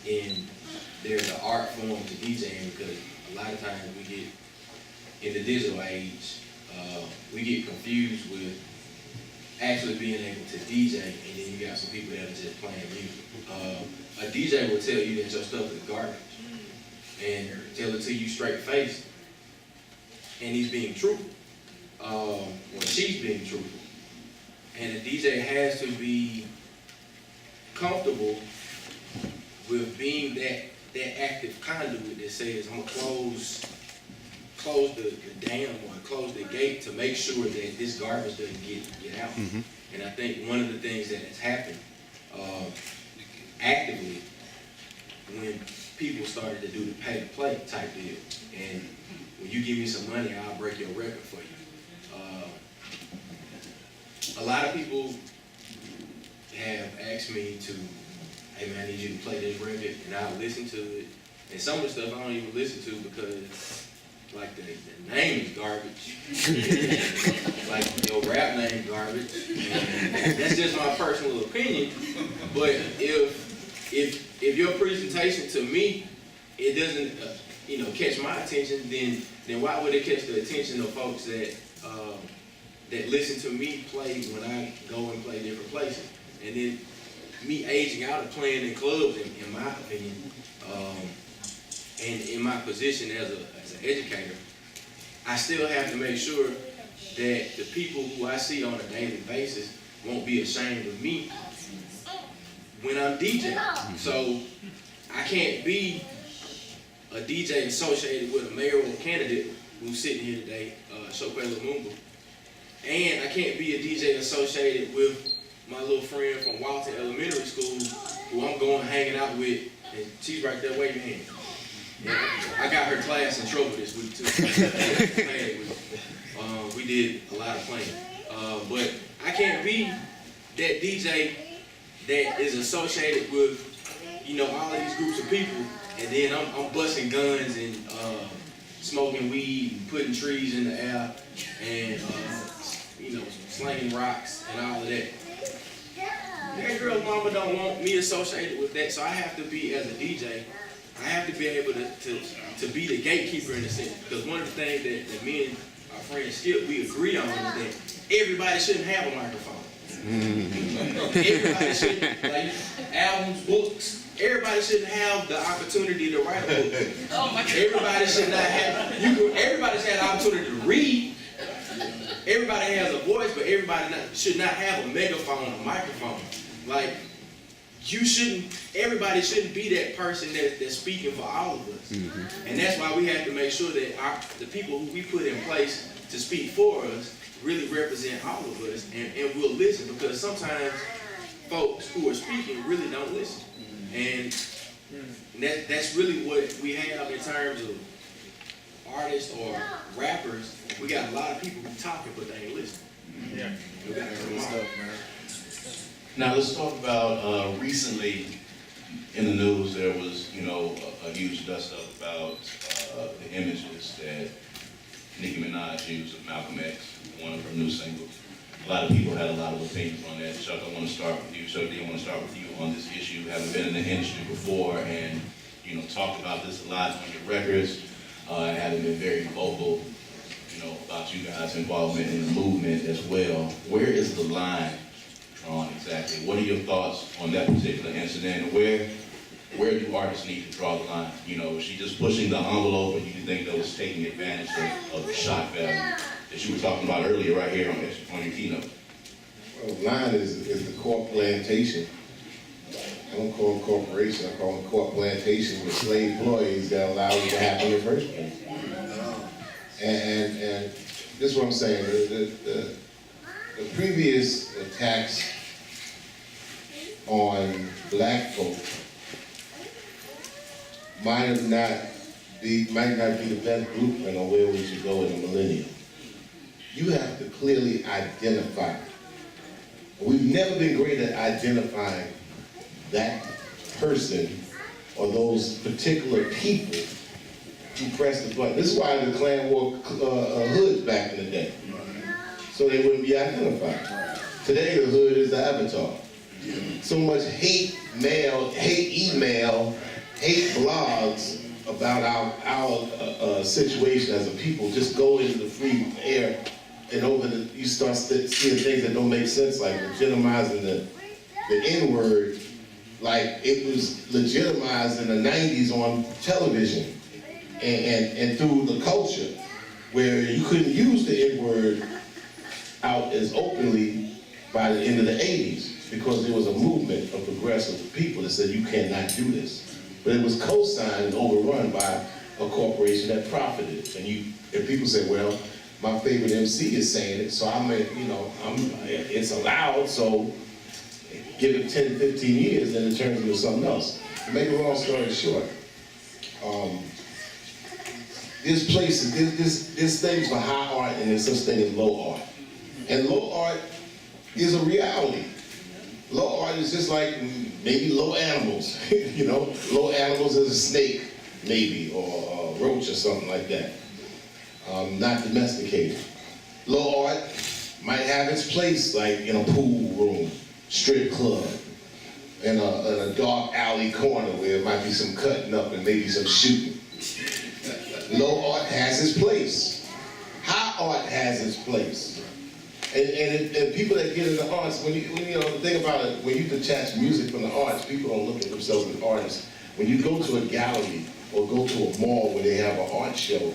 S8: in there's an art form to DJing, because a lot of times we get, in the digital age, we get confused with actually being able to DJ, and then you got some people that are just playing music. A DJ will tell you that your stuff is garbage, and tell it to you straight face, and he's being truthful, or she's being truthful. And a DJ has to be comfortable with being that active conduit that says, I'm gonna close the dam or close the gate to make sure that this garbage doesn't get out. Mm-hmm. And I think one of the things that has happened actively when people started to do the pay-to-play type deal, and when you give me some money, I'll break your record for you. A lot of people have asked me to, hey man, I need you to play this record, and I'll listen to it. And some of the stuff I don't even listen to because, like, the name is garbage. Like, your rap name garbage. And that's just my personal opinion. But if your presentation to me, it doesn't, catch my attention, then why would it catch the attention of folks that listen to me play when I go and play different places? And then me aging out of playing in clubs, in my opinion, and in my position as an educator, I still have to make sure that the people who I see on a daily basis won't be ashamed of me when I'm DJing. So I can't be a DJ associated with a mayoral candidate who's sitting here today, Shope Lumumba, and I can't be a DJ associated with my little friend from Walton Elementary School who I'm going hanging out with, and she's right there, wave your hand. Yeah, I got her class in trouble this week too. We did a lot of playing. But I can't be that DJ that is associated with, all of these groups of people, and then I'm busting guns and smoking weed and putting trees in the air and, slinging rocks and all of that. That girl's mama don't want me associated with that, so I have to be, as a DJ, I have to be able to be the gatekeeper in a sense. Because one of the things that me and our friend Skip, we agree on is that everybody shouldn't have a microphone. Everybody shouldn't, like albums, books, everybody shouldn't have the opportunity to write a book. Oh my God. Everybody should not have, everybody's had the opportunity to read. Everybody has a voice, but everybody should not have a megaphone, a microphone. Like, everybody shouldn't be that person that's speaking for all of us. And that's why we have to make sure that the people who we put in place to speak for us really represent all of us, and we'll listen, because sometimes folks who are speaking really don't listen. And that's really what we have in terms of artists or rappers. We got a lot of people who talking, but they ain't listening.
S5: Yeah.
S8: We got
S5: Good stuff, man.
S2: Now let's talk about recently in the news there was, a huge dust up about the images that Nicki Minaj used of Malcolm X, one of her new singles. A lot of people had a lot of opinions on that. Chuck, I want to start with you. Chuck, I want to start with you on this issue. Having been in the industry before and, talked about this a lot on your records, having been very vocal, about you guys' involvement in the movement as well. Where is the line drawn exactly? What are your thoughts on that particular incident? Where do artists need to draw the line? Is she just pushing the envelope, or do you think that was taking advantage of the shock value that you were talking about earlier right here on your keynote?
S3: Well, the line is the court plantation. I don't call them corporation, I call them court plantation with slave employees that allow you to happen in the first place. And this is what I'm saying, the previous attacks on black folk might not be the best blueprint on where we should go in the millennium. You have to clearly identify. We've never been great at identifying that person or those particular people who pressed the button. This is why the Klan wore hoods back in the day, so they wouldn't be identified. Today the hood is the avatar. So much hate mail, hate email, hate blogs about our situation as a people. Just go into the free air and you start seeing things that don't make sense, like legitimizing the N-word, like it was legitimized in the 90s on television and through the culture, where you couldn't use the N-word out as openly by the end of the 80s, because there was a movement of progressive people that said you cannot do this. But it was co-signed and overrun by a corporation that profited. And people say, well, my favorite MC is saying it, so it's allowed, so give it 10, 15 years, then it turns into something else. To make a long story short, there's things for high art and there's such thing as low art. And low art is a reality. Low art is just like maybe low animals, low animals as a snake, maybe, or a roach or something like that. Not domesticated. Low art might have its place, like in a pool room, strip club, in a dark alley corner where there might be some cutting up and maybe some shooting. Low art has its place. High art has its place. And people that get into arts, when you think about it, when you detach music from the arts, people don't look at themselves as artists. When you go to a gallery or go to a mall where they have an art show,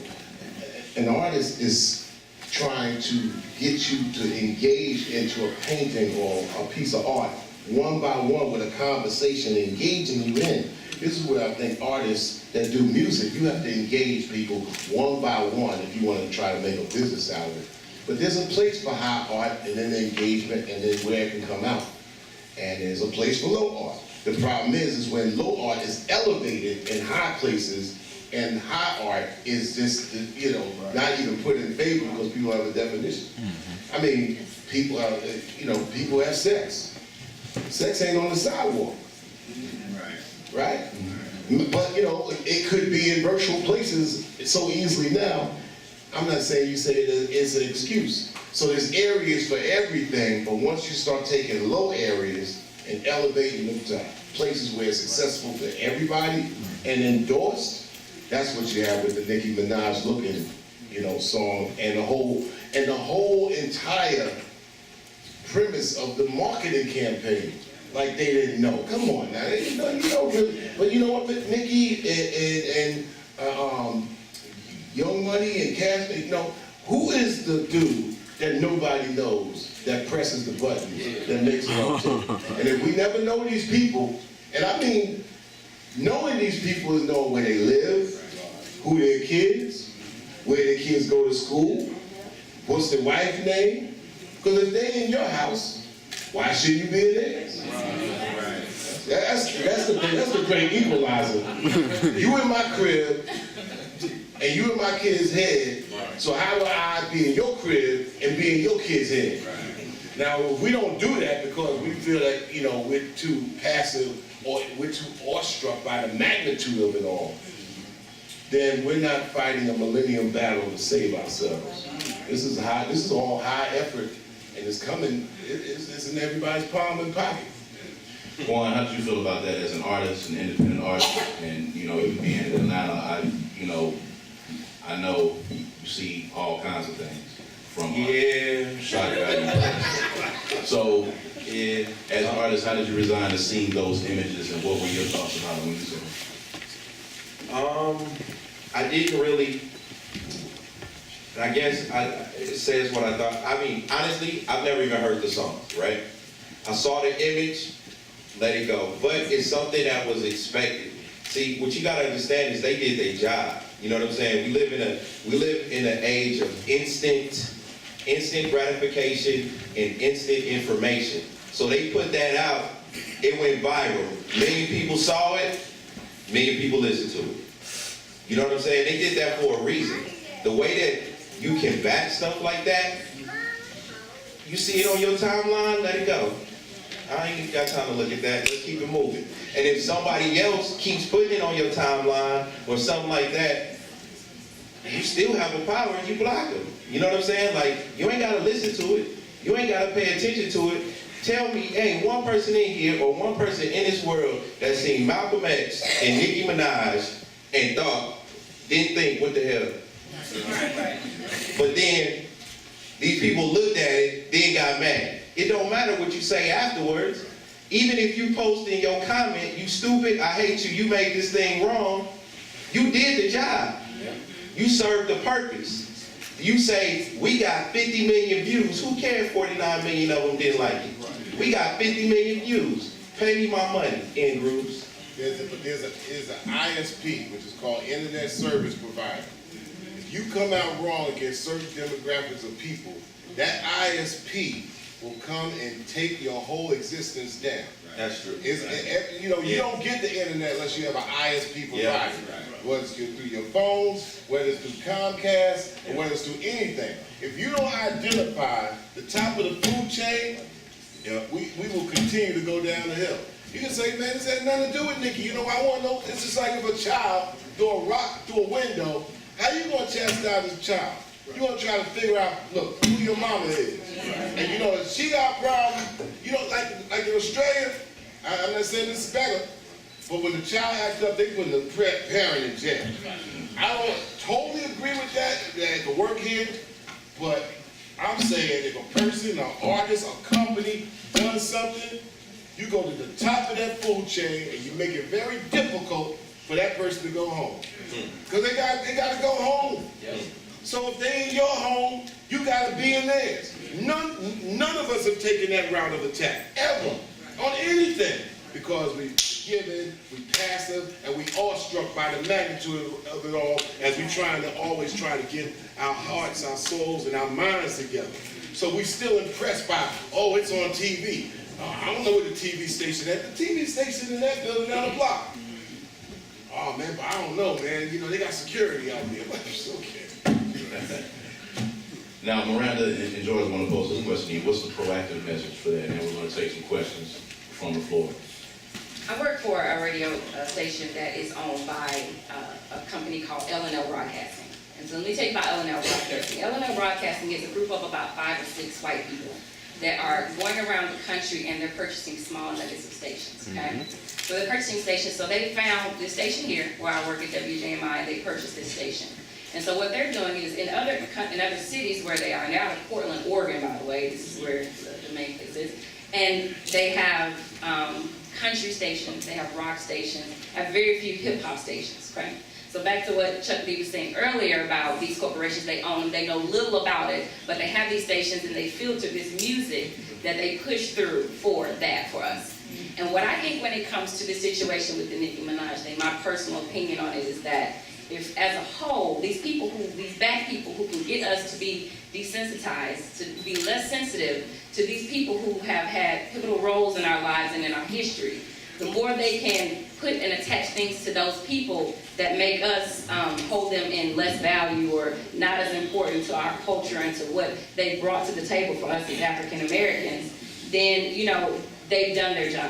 S3: an artist is trying to get you to engage into a painting or a piece of art one by one with a conversation, engaging you in. This is where I think artists that do music, you have to engage people one by one if you want to try to make a business out of it. But there's a place for high art and then the engagement and then where it can come out. And there's a place for low art. The problem is when low art is elevated in high places and high art is just, not even put in favor because people have a definition. I mean, people have sex. Sex ain't on the sidewalk. Right? But, it could be in virtual places so easily now. I'm not saying you say it's an excuse. So there's areas for everything, but once you start taking low areas and elevating them to places where it's accessible to everybody and endorsed, that's what you have with the Nicki Minaj looking, song and the whole entire premise of the marketing campaign. Like they didn't know. Come on now, But you know what, Nicki and Young Money and Cash, who is the dude that nobody knows that presses the button that makes it all tick. And if we never know these people, and I mean, knowing these people is knowing where they live, who their kids, where their kids go to school, what's their wife's name. Because if they in your house, why shouldn't you be in theirs? That's the great equalizer. You in my crib, and you in my kid's head, so how do I be in your crib and be in your kid's head? Now, if we don't do that because we feel that, you know, we're too passive or we're too awestruck by the magnitude of it all, then we're not fighting a millennium battle to save ourselves. This is all high effort, and it's coming, it's in everybody's palm and pocket.
S2: Juan, how do you feel about that as an artist, an independent artist, and you know, you being in Atlanta, I know you see all kinds of things from shock value. So, as an artist, how did you resign to seeing those images, and what were your thoughts about them when you saw them?
S6: I didn't really, I guess it says what I thought. I mean, honestly, I've never even heard the song, right? I saw the image, let it go. But it's something that was expected. See, what you gotta understand is they did their job. You know what I'm saying? We live in an age of instant gratification and instant information. So they put that out, it went viral. Million people saw it, million people listened to it. You know what I'm saying? They did that for a reason. The way that you can back stuff like that, you see it on your timeline, let it go. I ain't got time to look at that, let's keep it moving. And if somebody else keeps putting it on your timeline or something like that, you still have a power and you block them. You know what I'm saying? Like, you ain't gotta listen to it. You ain't gotta pay attention to it. Tell me, hey, one person in here or one person in this world that seen Malcolm X and Nicki Minaj and didn't think, what the hell? But then, these people looked at it, then got mad. It don't matter what you say afterwards. Even if you post in your comment, you stupid, I hate you, you made this thing wrong, you did the job. You served the purpose. You say, we got 50 million views. Who cares 49 million of them didn't like it? We got 50 million views. Pay me my money, in groups.
S3: There's an ISP, which is called Internet Service Provider. If you come out wrong against certain demographics of people, that ISP will come and take your whole existence down.
S6: That's true.
S3: You don't get the internet unless you have an ISP provider. Whether it's through your phones, whether it's through Comcast, or whether it's through anything. If you don't identify the top of the food chain, we will continue to go down the hill. You can say, man, this has nothing to do with Nikki. You know, I want to know, it's just like if a child threw a rock through a window, how you going to chastise this child? You want to try to figure out, look, who your mama is. And you know, if she got a problem, you know, like in Australia, I'm not saying this is better, but when the child acts up, they put the parent in jail. I don't totally agree with that could work here, but I'm saying if a person, an artist, a company does something, you go to the top of that food chain and you make it very difficult for that person to go home. Because they got to go home. So if they in your home, you got to be in theirs. None of us have taken that route of attack, ever, on anything. Because we given, we passive, and we awestruck by the magnitude of it all as we always try to get our hearts, our souls, and our minds together. So we still impressed by, oh, it's on TV. I don't know where the TV station is. The TV station in that building down the block. Oh, man, but I don't know, man. You know, they got security out there. But it's okay.
S2: Now, Miranda and George want to pose this question to you. What's the proactive message for that? And we're going to take some questions from the floor.
S7: I work for a radio station that is owned by a company called L&L Broadcasting. And so let me tell you about L&L Broadcasting. L&L Broadcasting is a group of about 5 or 6 white people that are going around the country and they're purchasing small nuggets of stations, okay? So they're purchasing stations, so they found this station here where I work at WJMI and they purchased this station. And so what they're doing is in other cities where they are now, in Portland, Oregon, by the way, this is where the main place is, and they have country stations, they have rock stations, have very few hip-hop stations, right? So back to what Chuck D was saying earlier about these corporations, they own them, they know little about it, but they have these stations and they filter this music that they push through for us. And what I think when it comes to the situation with the Nicki Minaj thing, my personal opinion on it is that if, as a whole, these bad people who can get us to be desensitized, to be less sensitive to these people who have had pivotal roles in our lives and in our history, the more they can put and attach things to those people that make us hold them in less value or not as important to our culture and to what they brought to the table for us as African Americans, then, they've done their job.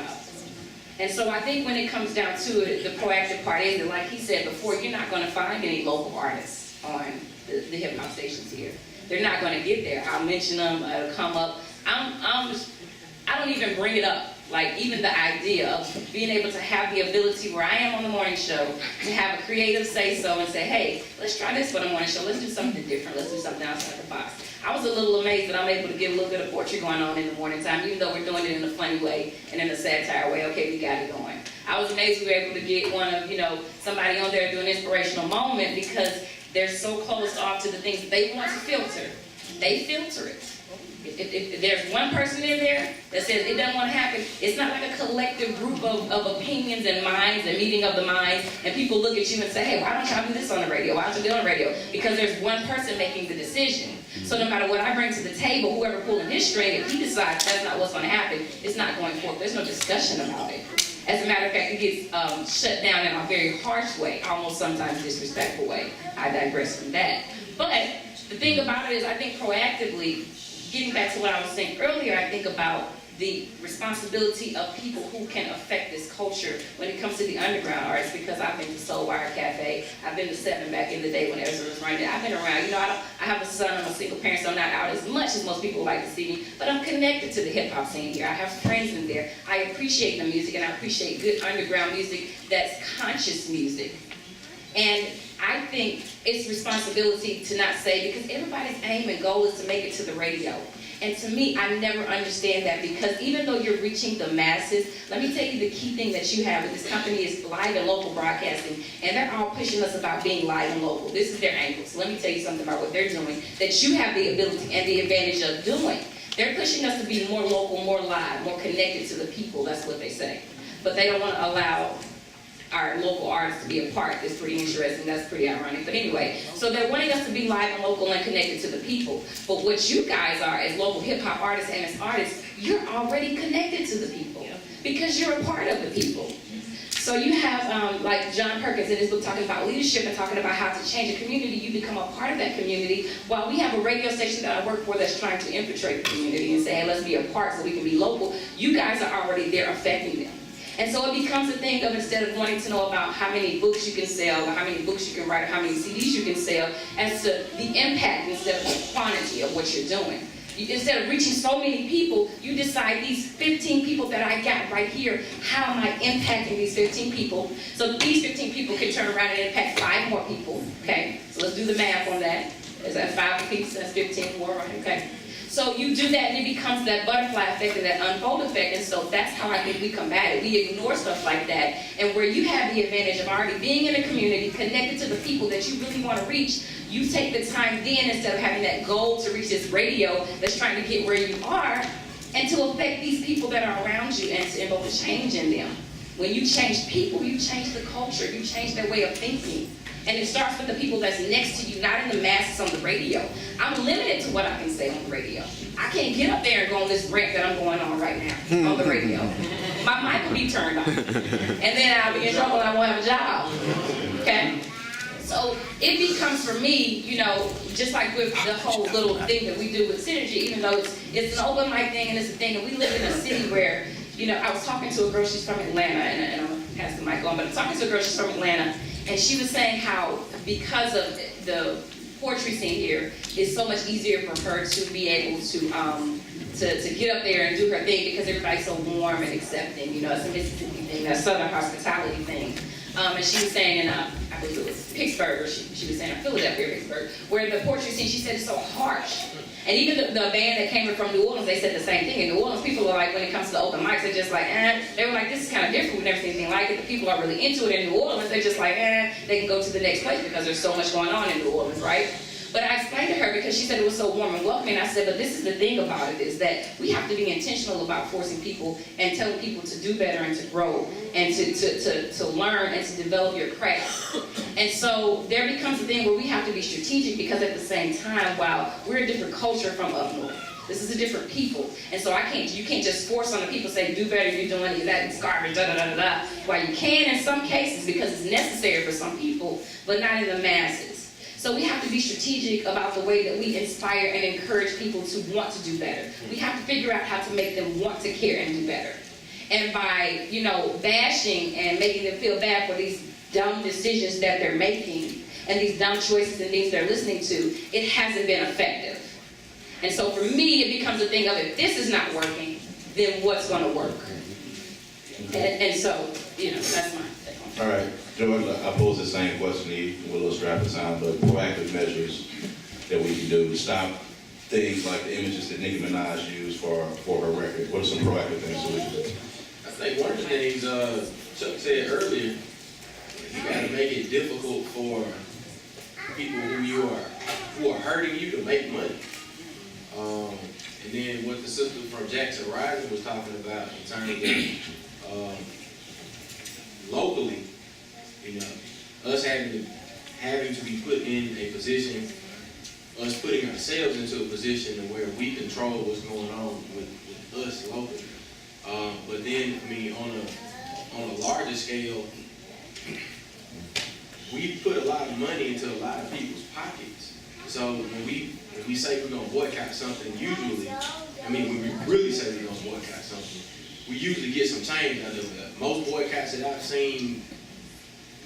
S7: And so I think when it comes down to it, the proactive part is that, like he said before, you're not going to find any local artists on the hip hop stations here. They're not going to get there. I'll mention them, it'll come up. I don't even bring it up. Like, even the idea of being able to have the ability where I am on the morning show to have a creative say-so and say, hey, let's try this for the morning show. Let's do something different. Let's do something outside the box. I was a little amazed that I'm able to get a little bit of poetry going on in the morning time, even though we're doing it in a funny way and in a satire way. Okay, we got it going. I was amazed we were able to get one of, somebody on there doing an inspirational moment because they're so closed off to the things that they want to filter. They filter it. If there's one person in there that says it doesn't want to happen, it's not like a collective group of opinions and minds and meeting of the minds, and people look at you and say, hey, why don't y'all do this on the radio? Why don't you do it on the radio? Because there's one person making the decision. So no matter what I bring to the table, whoever pulling his string, if he decides that's not what's going to happen, it's not going forth. There's no discussion about it. As a matter of fact, it gets shut down in a very harsh way, almost sometimes disrespectful way. I digress from that. But the thing about it is, I think proactively, getting back to what I was saying earlier, I think about the responsibility of people who can affect this culture when it comes to the underground artists, because I've been to Soul Wire Cafe, I've been to Seven back in the day when Ezra was running it. I've been around, I have a son, I'm a single parent, so I'm not out as much as most people would like to see me, but I'm connected to the hip hop scene here. I have friends in there. I appreciate the music, and I appreciate good underground music that's conscious music. And I think it's responsibility to not say, because everybody's aim and goal is to make it to the radio. And to me, I never understand that, because even though you're reaching the masses, let me tell you the key thing that you have with this company is live and local broadcasting. And they're all pushing us about being live and local. This is their angle. So let me tell you something about what they're doing that you have the ability and the advantage of doing. They're pushing us to be more local, more live, more connected to the people. That's what they say. But they don't want to allow our local artists to be a part. It's pretty interesting. That's pretty ironic. But anyway, so they're wanting us to be live and local and connected to the people. But what you guys are as local hip-hop artists and as artists, you're already connected to the people because you're a part of the people. So you have, like John Perkins in his book talking about leadership and talking about how to change a community, you become a part of that community. While we have a radio station that I work for that's trying to infiltrate the community and say, hey, let's be a part so we can be local, you guys are already there affecting them. And so it becomes a thing of, instead of wanting to know about how many books you can sell, or how many books you can write, or how many CDs you can sell, as to the impact instead of the quantity of what you're doing. Instead of reaching so many people, you decide these 15 people that I got right here, how am I impacting these 15 people? So these 15 people can turn around and impact 5 more people, okay? So let's do the math on that. Is that 5 people, that's 15 more, right? Okay. So you do that, and it becomes that butterfly effect and that unfold effect, and so that's how I think we combat it. We ignore stuff like that, and where you have the advantage of already being in a community, connected to the people that you really want to reach, you take the time then, instead of having that goal to reach this radio that's trying to get where you are, and to affect these people that are around you and to invoke a change in them. When you change people, you change the culture, you change their way of thinking. And it starts with the people that's next to you, not in the masses on the radio. I'm limited to what I can say on the radio. I can't get up there and go on this rant that I'm going on right now on the radio. My mic will be turned on. And then I'll be in trouble and I won't have a job. Okay? So it becomes, for me, just like with the whole little thing that we do with Synergy, even though it's an open mic thing and it's a thing, and we live in a city where, I was talking to a girl, she's from Atlanta, and I'm going to pass the mic on, but I'm talking to a girl, she's from Atlanta, and she was saying how, because of the poetry scene here, it's so much easier for her to be able to get up there and do her thing, because everybody's so warm and accepting. It's a Mississippi thing, that Southern hospitality thing. And she was saying, and I I believe it was Pittsburgh, or she was saying, or Philadelphia, or Pittsburgh, where the poetry scene, she said, it's so harsh. And even the band that came from New Orleans, they said the same thing. In New Orleans, people are like, when it comes to the open mics, they're just like, They were like, this is kind of different. We've never seen anything like it. The people are really into it in New Orleans. They're just like, They can go to the next place because there's so much going on in New Orleans, right? But I explained to her, because she said it was so warm and welcoming, I said, but this is the thing about it, is that we have to be intentional about forcing people and telling people to do better and to grow and to learn and to develop your craft. And so there becomes a thing where we have to be strategic, because at the same time, while we're a different culture from up north, this is a different people. And so you can't just force on the people, say, do better, you're doing that, it's garbage, da da da da da. While you can in some cases, because it's necessary for some people, but not in the masses. So we have to be strategic about the way that we inspire and encourage people to want to do better. We have to figure out how to make them want to care and do better. And by, bashing and making them feel bad for these dumb decisions that they're making and these dumb choices and things they're listening to, it hasn't been effective. And so for me, it becomes a thing of, if this is not working, then what's going to work? And so, that's my take on it.
S2: All right, Jordan, I pose the same question to you, with a little strapping sound, but proactive measures that we can do to stop things like the images that Nicki Minaj used for her record. What are some proactive things that we can do?
S8: I think one of the things Chuck said earlier, you got to make it difficult for people who are hurting you to make money. And then what the sister from Jackson Rising was talking about in terms of locally, us having to be put in a position, us putting ourselves into a position where we control what's going on with us locally. But then, on a larger scale, we put a lot of money into a lot of people's pockets. So when we say we're gonna boycott something, usually, when we really say we're gonna boycott something, we usually get some change out of it. Most boycotts that I've seen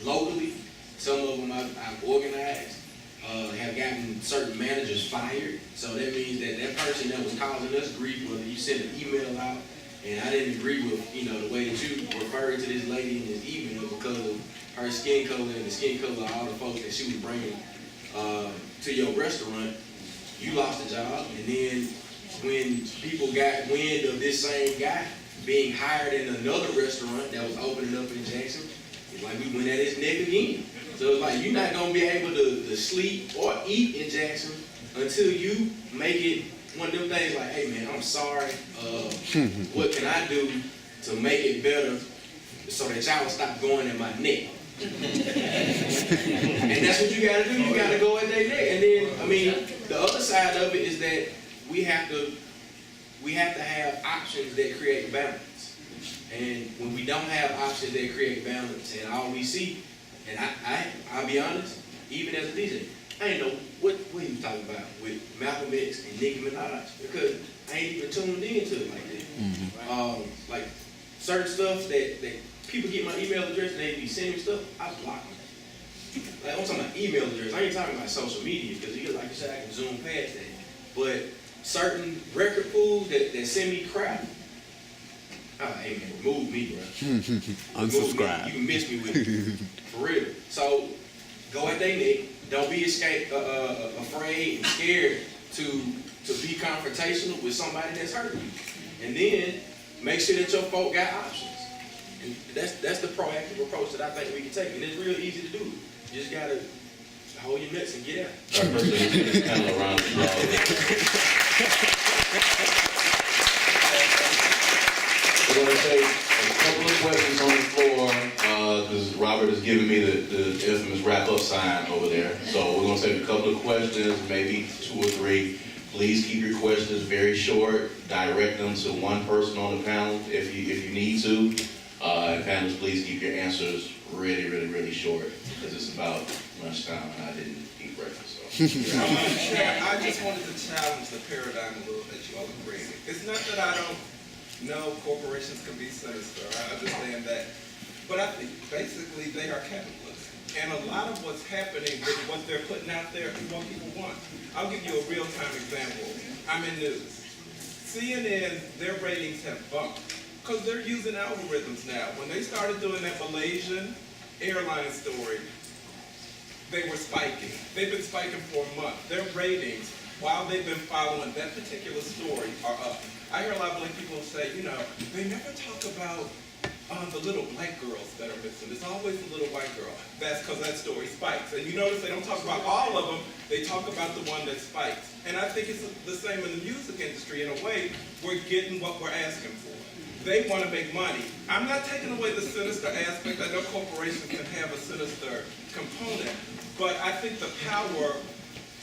S8: locally, some of them I've organized, have gotten certain managers fired. So that means that person that was causing us grief, whether you sent an email out, and I didn't agree with, the way that you referred to this lady in this email because of her skin color and the skin color of all the folks that she was bringing to your restaurant, you lost a job. And then when people got wind of this same guy being hired in another restaurant that was opening up in Jackson, it's like we went at his neck again. So it's like, you're not going to be able to sleep or eat in Jackson until you make it one of them things like, hey man, I'm sorry, what can I do to make it better so that y'all stop going at my neck? And that's what you got to do. You got to go at their neck. And then, the other side of it is that we have to have options that create balance. And when we don't have options that create balance, and all we see, and I'll be honest, even as a DJ, I ain't know what he was talking about with Malcolm X and Nicki Minaj, because I ain't even tuned into it like that. Mm-hmm. Like certain stuff that people get my email address and they be sending me stuff, I block them. Like, I'm talking about email address. I ain't talking about social media, because like you said, I can zoom past that. But certain record pools that send me crap, hey man, remove me, bro.
S9: Unsubscribe.
S8: You can miss me with it, for real. So go at their neck. Don't be afraid and scared to be confrontational with somebody that's hurting you. And then make sure that your folk got options. And that's the proactive approach that I think we can take. And it's real easy to do. You just gotta hold your nuts and get out.
S2: All right, first thing, kind of around the We're going to take a couple of questions on the floor, because Robert has given me the infamous wrap-up sign over there. So we're going to take a couple of questions, maybe 2 or 3. Please keep your questions very short. Direct them to one person on the panel if you need to. And panelists, please keep your answers really, really, really short, because it's about lunchtime and I didn't eat breakfast. So.
S10: I just wanted to challenge the paradigm a little that you all have created. It's not that I don't know corporations can be sinister. I understand that. But I think basically they are capitalists. And a lot of what's happening with what they're putting out there is what people want. I'll give you a real-time example. I'm in news. CNN, their ratings have bumped because they're using algorithms now. When they started doing that Malaysian airline story, they were spiking. They've been spiking for a month. Their ratings, while they've been following that particular story, are up. I hear a lot of black people say, you know, they never talk about the little black girls that are missing. It's always the little white girl. That's because that story spikes. And you notice they don't talk about all of them. They talk about the one that spikes. And I think it's the same in the music industry. In a way, we're getting what we're asking for. They want to make money. I'm not taking away the sinister aspect. I know corporations can have a sinister component. But I think the power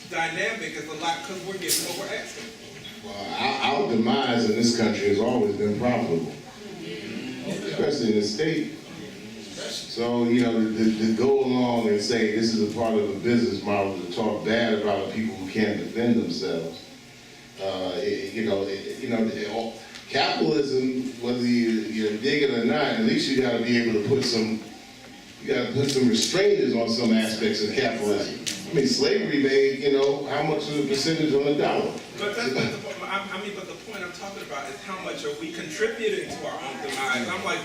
S10: dynamic is a lot because we're getting what we're asking for.
S3: Well, our demise in this country has always been profitable, especially in the state. So, you know, to go along and say this is a part of a business model to talk bad about the people who can't defend themselves, capitalism, whether you dig it or not, at least you got to be able to put some, restrainers on some aspects of capitalism. I mean, slavery made, how much of a percentage on the dollar?
S10: But that's not the point. But the point I'm talking about is how much are we contributing to our own demise? I'm like,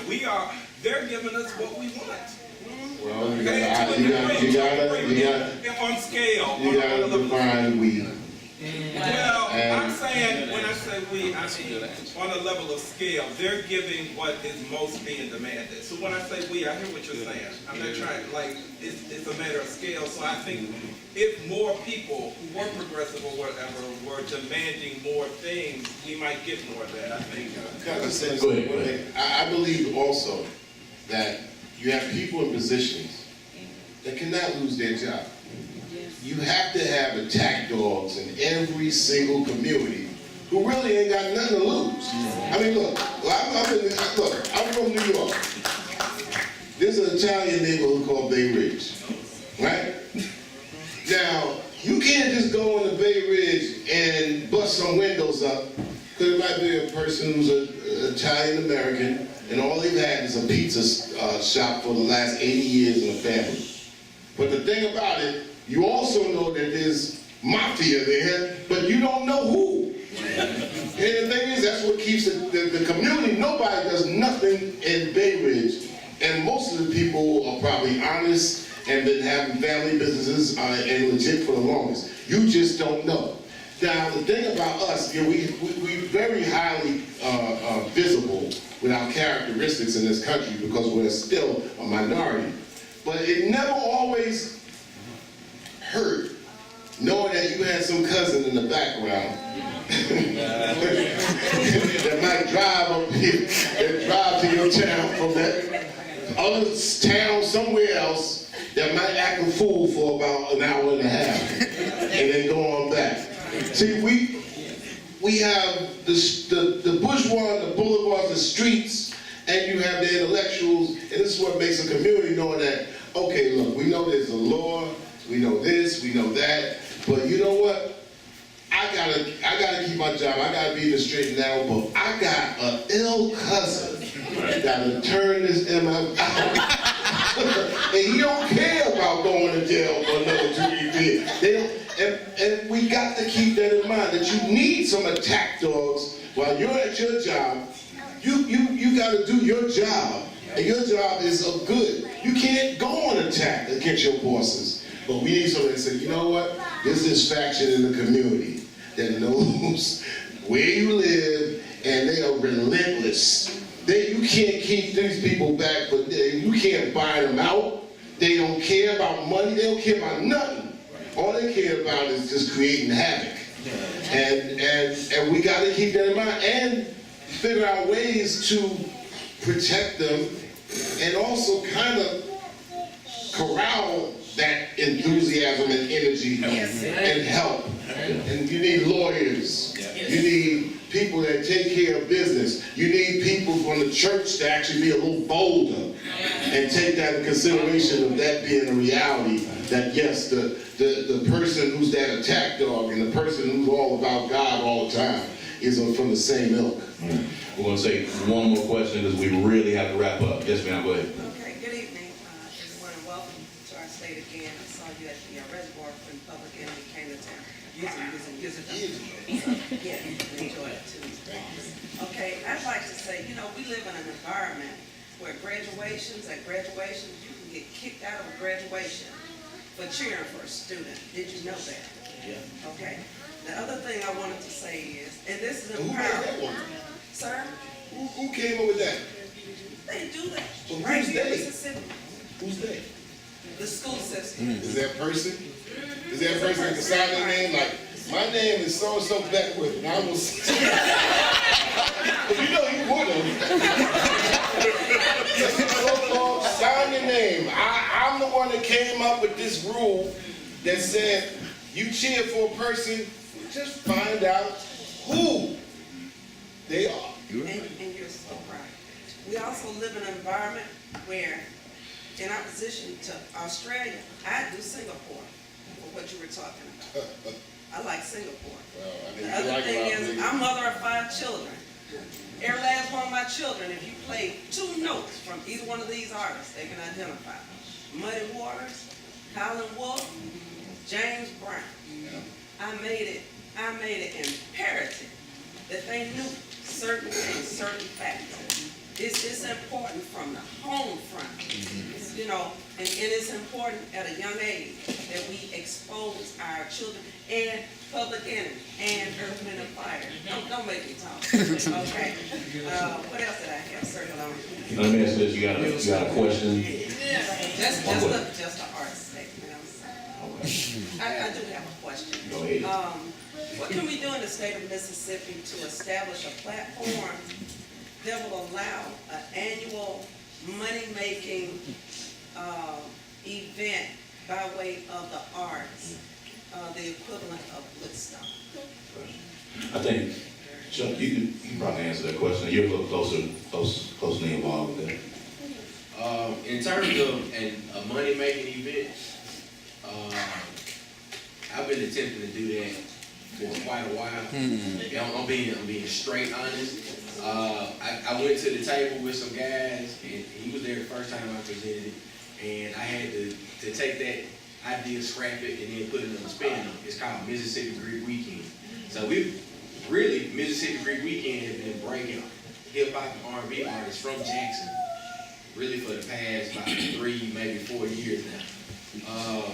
S10: they're giving us what we want.
S3: Well, you gotta
S10: on scale.
S3: You gotta define we.
S10: Well, I'm saying, when I say we, I mean on a level of scale, they're giving what is most being demanded. So when I say we, I hear what you're saying. I'm not trying, it's a matter of scale. So I think if more people who were progressive or whatever were demanding more things, we might get more of that, I think.
S3: Go ahead. I believe also that you have people in positions that cannot lose their job. You have to have attack dogs in every single community who really ain't got nothing to lose. I mean, look, I'm from New York. There's an Italian neighborhood called Bay Ridge, right? Now, you can't just go on the Bay Ridge and bust some windows up, because it might be a person who's an Italian American, and all they've had is a pizza shop for the last 80 years in a family. But the thing about it, you also know that there's mafia there, but you don't know who. And the thing is, that's what keeps the community. Nobody does nothing in Bay Ridge, and most of the people are probably honest and been having family businesses and legit for the longest. You just don't know. Now, the thing about us, we're very highly visible with our characteristics in this country because we're still a minority. But it never always hurt knowing that you had some cousin in the background that might drive up here, that drive to your town from that other town somewhere else that might act a fool for about an hour and a half and then go on back. See, we have the bourgeois, the boulevards, the streets, and you have the intellectuals, and this is what makes a community knowing that, okay, look, we know there's a law, we know this, we know that, but you know what? I gotta keep my job. I gotta be in the straight and narrow, but I got an ill cousin that'll turn this MF out, and he don't care about going to jail for another 2 years. And we got to keep that in mind, that you need some attack dogs while you're at your job. You got to do your job, and your job is of good. You can't go on attack against your bosses. But we need somebody to say, you know what? There's this faction in the community that knows where you live, and they are relentless. You can't keep these people back, but you can't buy them out. They don't care about money. They don't care about nothing. All they care about is just creating havoc. And we got to keep that in mind and figure out ways to protect them and also kind of corral that enthusiasm and energy and help. And you need lawyers. You need people that take care of business. You need people from the church to actually be a little bolder and take that in consideration of that being a reality, that yes, the person who's that attack dog and the person who's all about God all the time is from the same ilk.
S2: We're going to take one more question because we really have to wrap up. Yes, ma'am, go ahead.
S4: Okay, good evening, everyone, and welcome to our state again. I saw you at the reservoir when Public Enemy came to town. Years ago. Yeah, enjoyed it too. Okay, I'd like to say, we live in an environment where at graduations, you can get kicked out of a graduation for for cheering for a student. Did you know that?
S2: Yeah.
S4: Okay. The other thing I wanted to say is, and this is
S3: Who made that
S4: empowering.
S3: one?
S4: Sir,
S3: Who came up with that?
S4: they do that.
S3: Well,
S4: Right
S3: who's
S4: here in
S3: they?
S4: Mississippi,
S3: Who's that?
S4: the school system.
S3: Is that person? Is that person that can sign their name like, my name is so-and-so Blackwood, and I was. You know you would have. Sign your name. I'm the one that came up with this rule that said you cheer for a person, just find out who they are.
S4: And you're so right. We also live in an environment where, in opposition to Australia, I do Singapore, for what you were talking about. I like Singapore.
S3: Well, I mean,
S4: The
S3: you
S4: other
S3: like
S4: thing
S3: a lot
S4: is,
S3: of
S4: I'm mother of 5 children. Every last one of my children, if you play 2 notes from either one of these artists, they can identify. Muddy Waters, Howlin' Wolf, James Brown. I made it imperative that they knew certain things, certain facts. It's important from the home front, you know, and it is important at a young age that we expose our children and Public Enemy and Earth, Wind, and Fire. Don't make me talk. Okay. What else did I have circled on?
S2: Let me ask this, you got a question?
S4: Just the art segment. I'm sorry. I do have a question.
S2: Go ahead.
S4: What can we do in the state of Mississippi to establish a platform that will allow an annual money-making event by way of the arts, the equivalent of Woodstock?
S2: I think, Chuck, you can probably answer that question. You're a little closely involved with that.
S8: In terms of a money-making event, I've been attempting to do that for quite a while. I'm being straight honest. I went to the table with some guys, and he was there the first time I presented it, and I had to take that idea, scrap it, and then put it on a spin on it. It's called Mississippi Greek Weekend. So Mississippi Greek Weekend has been breaking hip-hop and R&B artists from Jackson, really for the past about 3, maybe 4 years now.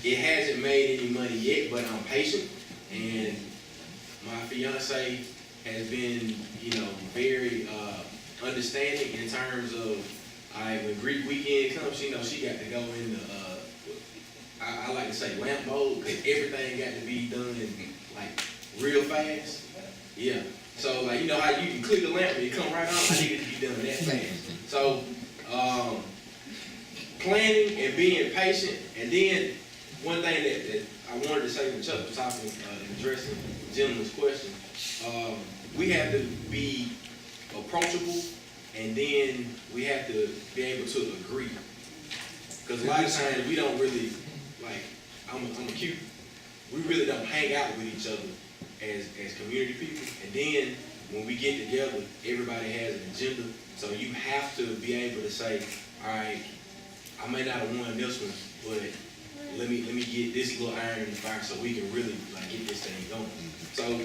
S8: It hasn't made any money yet, but I'm patient, and my fiance has been, very understanding in terms of, when Greek Weekend comes, she got to go into, I like to say lamp mode, because everything got to be done real fast. Yeah. So how you can click the lamp and it come right on, I need it to be done that fast. So planning and being patient, and then one thing that I wanted to say when Chuck was talking, addressing the gentleman's question, we have to be approachable, and then we have to be able to agree. Because a lot of times we don't really, I'm a cute, we really don't hang out with each other as community people. And then when we get together, everybody has an agenda. So you have to be able to say, all right, I may not have won this one, but let me get this little iron in the fire so we can really get this thing going. So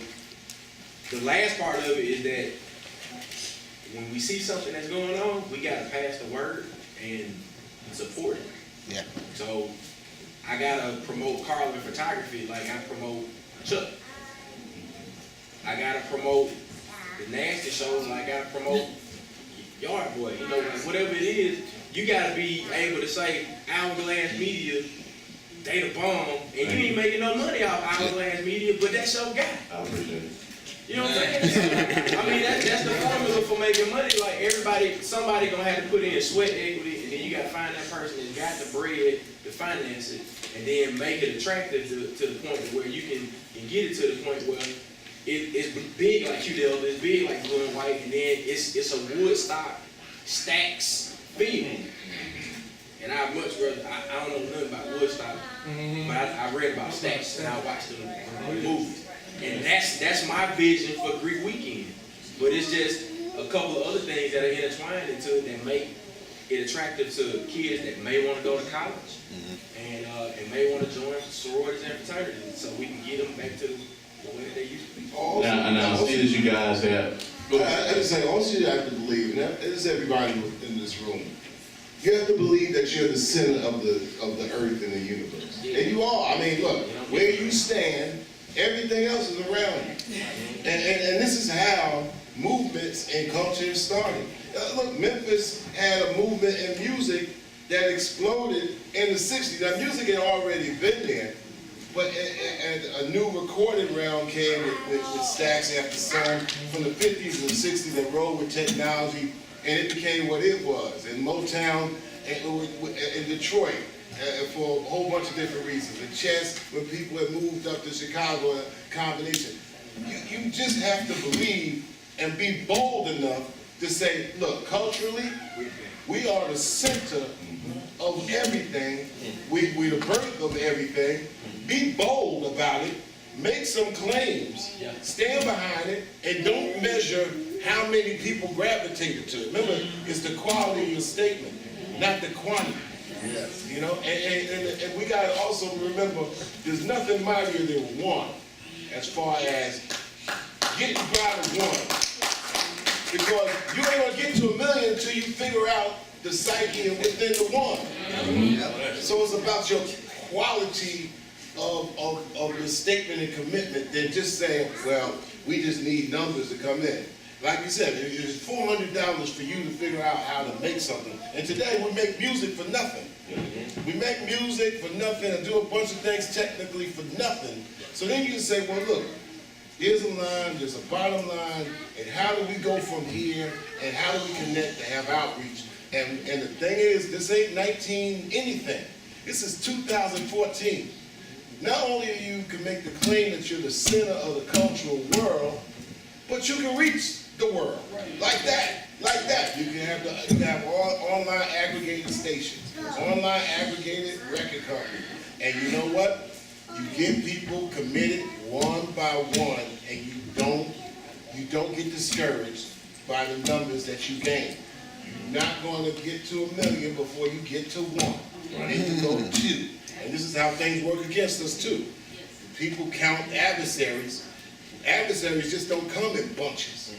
S8: the last part of it is that when we see something that's going on, we got to pass the word and support it.
S9: Yeah.
S8: So I got to promote Carlin photography like I promote Chuck. I got to promote the nasty shows like I got to promote Yard Boy. Whatever it is, you got to be able to say Hourglass Media, they the bomb, and you ain't making no money off Hourglass Media, but that's your guy.
S2: I appreciate it.
S8: You know what I'm saying? I mean, that's the formula for making money. Somebody gonna have to put in sweat equity, and then you gotta find that person that's got the bread to finance it, and then make it attractive to the point where you can get it to the point where it's big like Q-Delta, it's big like Blue and White, and then it's a Woodstock stacks feeling. And I much rather, I don't know nothing about Woodstock, but I read about stacks and I watched the movies. And that's my vision for Greek Weekend. But it's just a couple of other things that are intertwined into it that make it attractive to kids that may want to go to college and may want to join sororities and fraternities, so we can get them back to the way they used to be.
S2: Now, I see that you guys have.
S3: I just say, also you have to believe, and that is everybody in this room, You have to believe that you're the center of the earth and the universe. And you are. I mean, look, where you stand, everything else is around you. And this is how movements and culture started. Look, Memphis had a movement in music that exploded in the 60s. Now, music had already been there, but a new recording round came with Stacks After Sun from the 50s and 60s that rolled with technology, and it became what it was. In Motown, in Detroit, for a whole bunch of different reasons. In Chess, when people had moved up to Chicago, a combination. You just have to believe and be bold enough to say, look, culturally, we are the center of everything. We're the birth of everything. Be bold about it. Make some claims. Stand behind it. And don't measure how many people gravitated to it. Remember, it's the quality of your statement, not the quantity. Yes. You know, and we got to also remember, there's nothing mightier than one as far as getting by to one. Because you ain't going to get to 1 million until you figure out the psyche within the one. So it's about your quality of your statement and commitment than just saying, well, we just need numbers to come in. Like you said, it's $400 for you to figure out how to make something. And today we make music for nothing. We make music for nothing and do a bunch of things technically for nothing. So then you can say, well, look, here's a line, there's a bottom line, and how do we go from here, and how do we connect to have outreach? And the thing is, this ain't 19 anything. This is 2014. Not only you can make the claim that you're the center of the cultural world, but you can reach the world like that. You can have online aggregated stations, online aggregated record companies, and you know what? You get people committed one by one, and you don't get discouraged by the numbers that you gain. You're not going to get to 1 million before you get to 1. You need to go to 2. And this is how things work against us too. People count adversaries. Adversaries just don't come in bunches.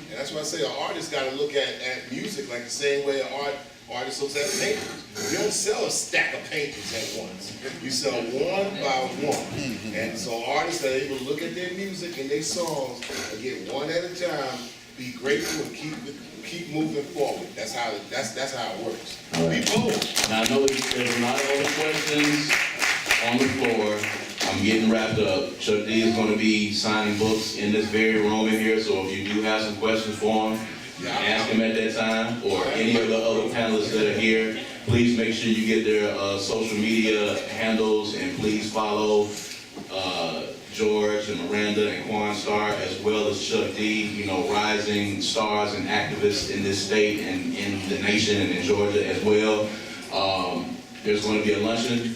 S3: And that's why I say an artist got to look at music like the same way an artist looks at paintings. You don't sell a stack of paintings at once. You sell one by one. And so artists are able to look at their music and their songs and get one at a time, be grateful and keep moving forward. That's how it works. Be bold.
S2: Now I know there's a lot of other questions on the floor. I'm getting wrapped up. Chuck D is going to be signing books in this very room in here, so if you do have some questions for him, ask him at that time, or any of the other panelists that are here. Please make sure you get their social media handles, and please follow George and Miranda and Quan Starr, as well as Chuck D, you know, rising stars and activists in this state and in the nation and in Georgia as well. There's going to be a luncheon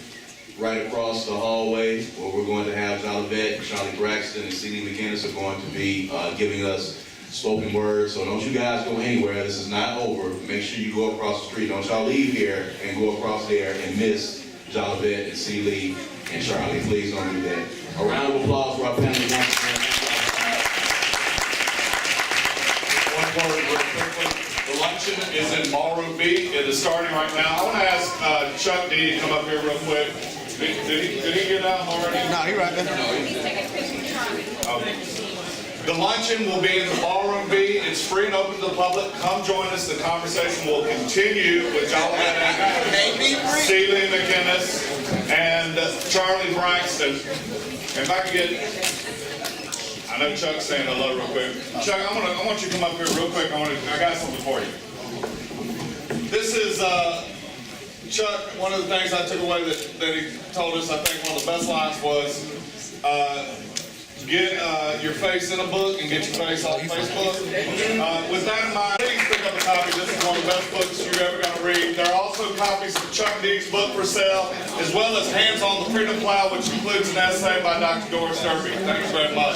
S2: right across the hallway where we're going to have Jolivet, Charlie Braxton, and C.D. McInnes are going to be giving us spoken word. So don't you guys go anywhere. This is not over. Make sure you go across the street. Don't y'all leave here and go across there and miss Jolivet and C.D. and Charlie. Please don't do that. A round of applause for our panelists.
S1: One word real quickly. The luncheon is in Ballroom B. It is starting right now. I want to ask Chuck D to come up here real quick. Did he get out already?
S5: No, he right there.
S1: Okay. The luncheon will be in the Ballroom B. It's free and open to the public. Come join us. The conversation will continue with Jolivet, Celia McInnes, and Charlie Braxton. If I can get, I know Chuck's saying hello real quick. Chuck, I want you to come up here real quick. I got something for you. This is Chuck. One of the things I took away that he told us, I think one of the best lines was, get your face in a book and get your face off Facebook. With that in mind, please pick up a copy. This is one of the best books you're ever going to read. There are also copies of Chuck D's book for sale, as well as Hands on the Freedom Plow, which includes an essay by Dr. Doris Derby. Thank you very much.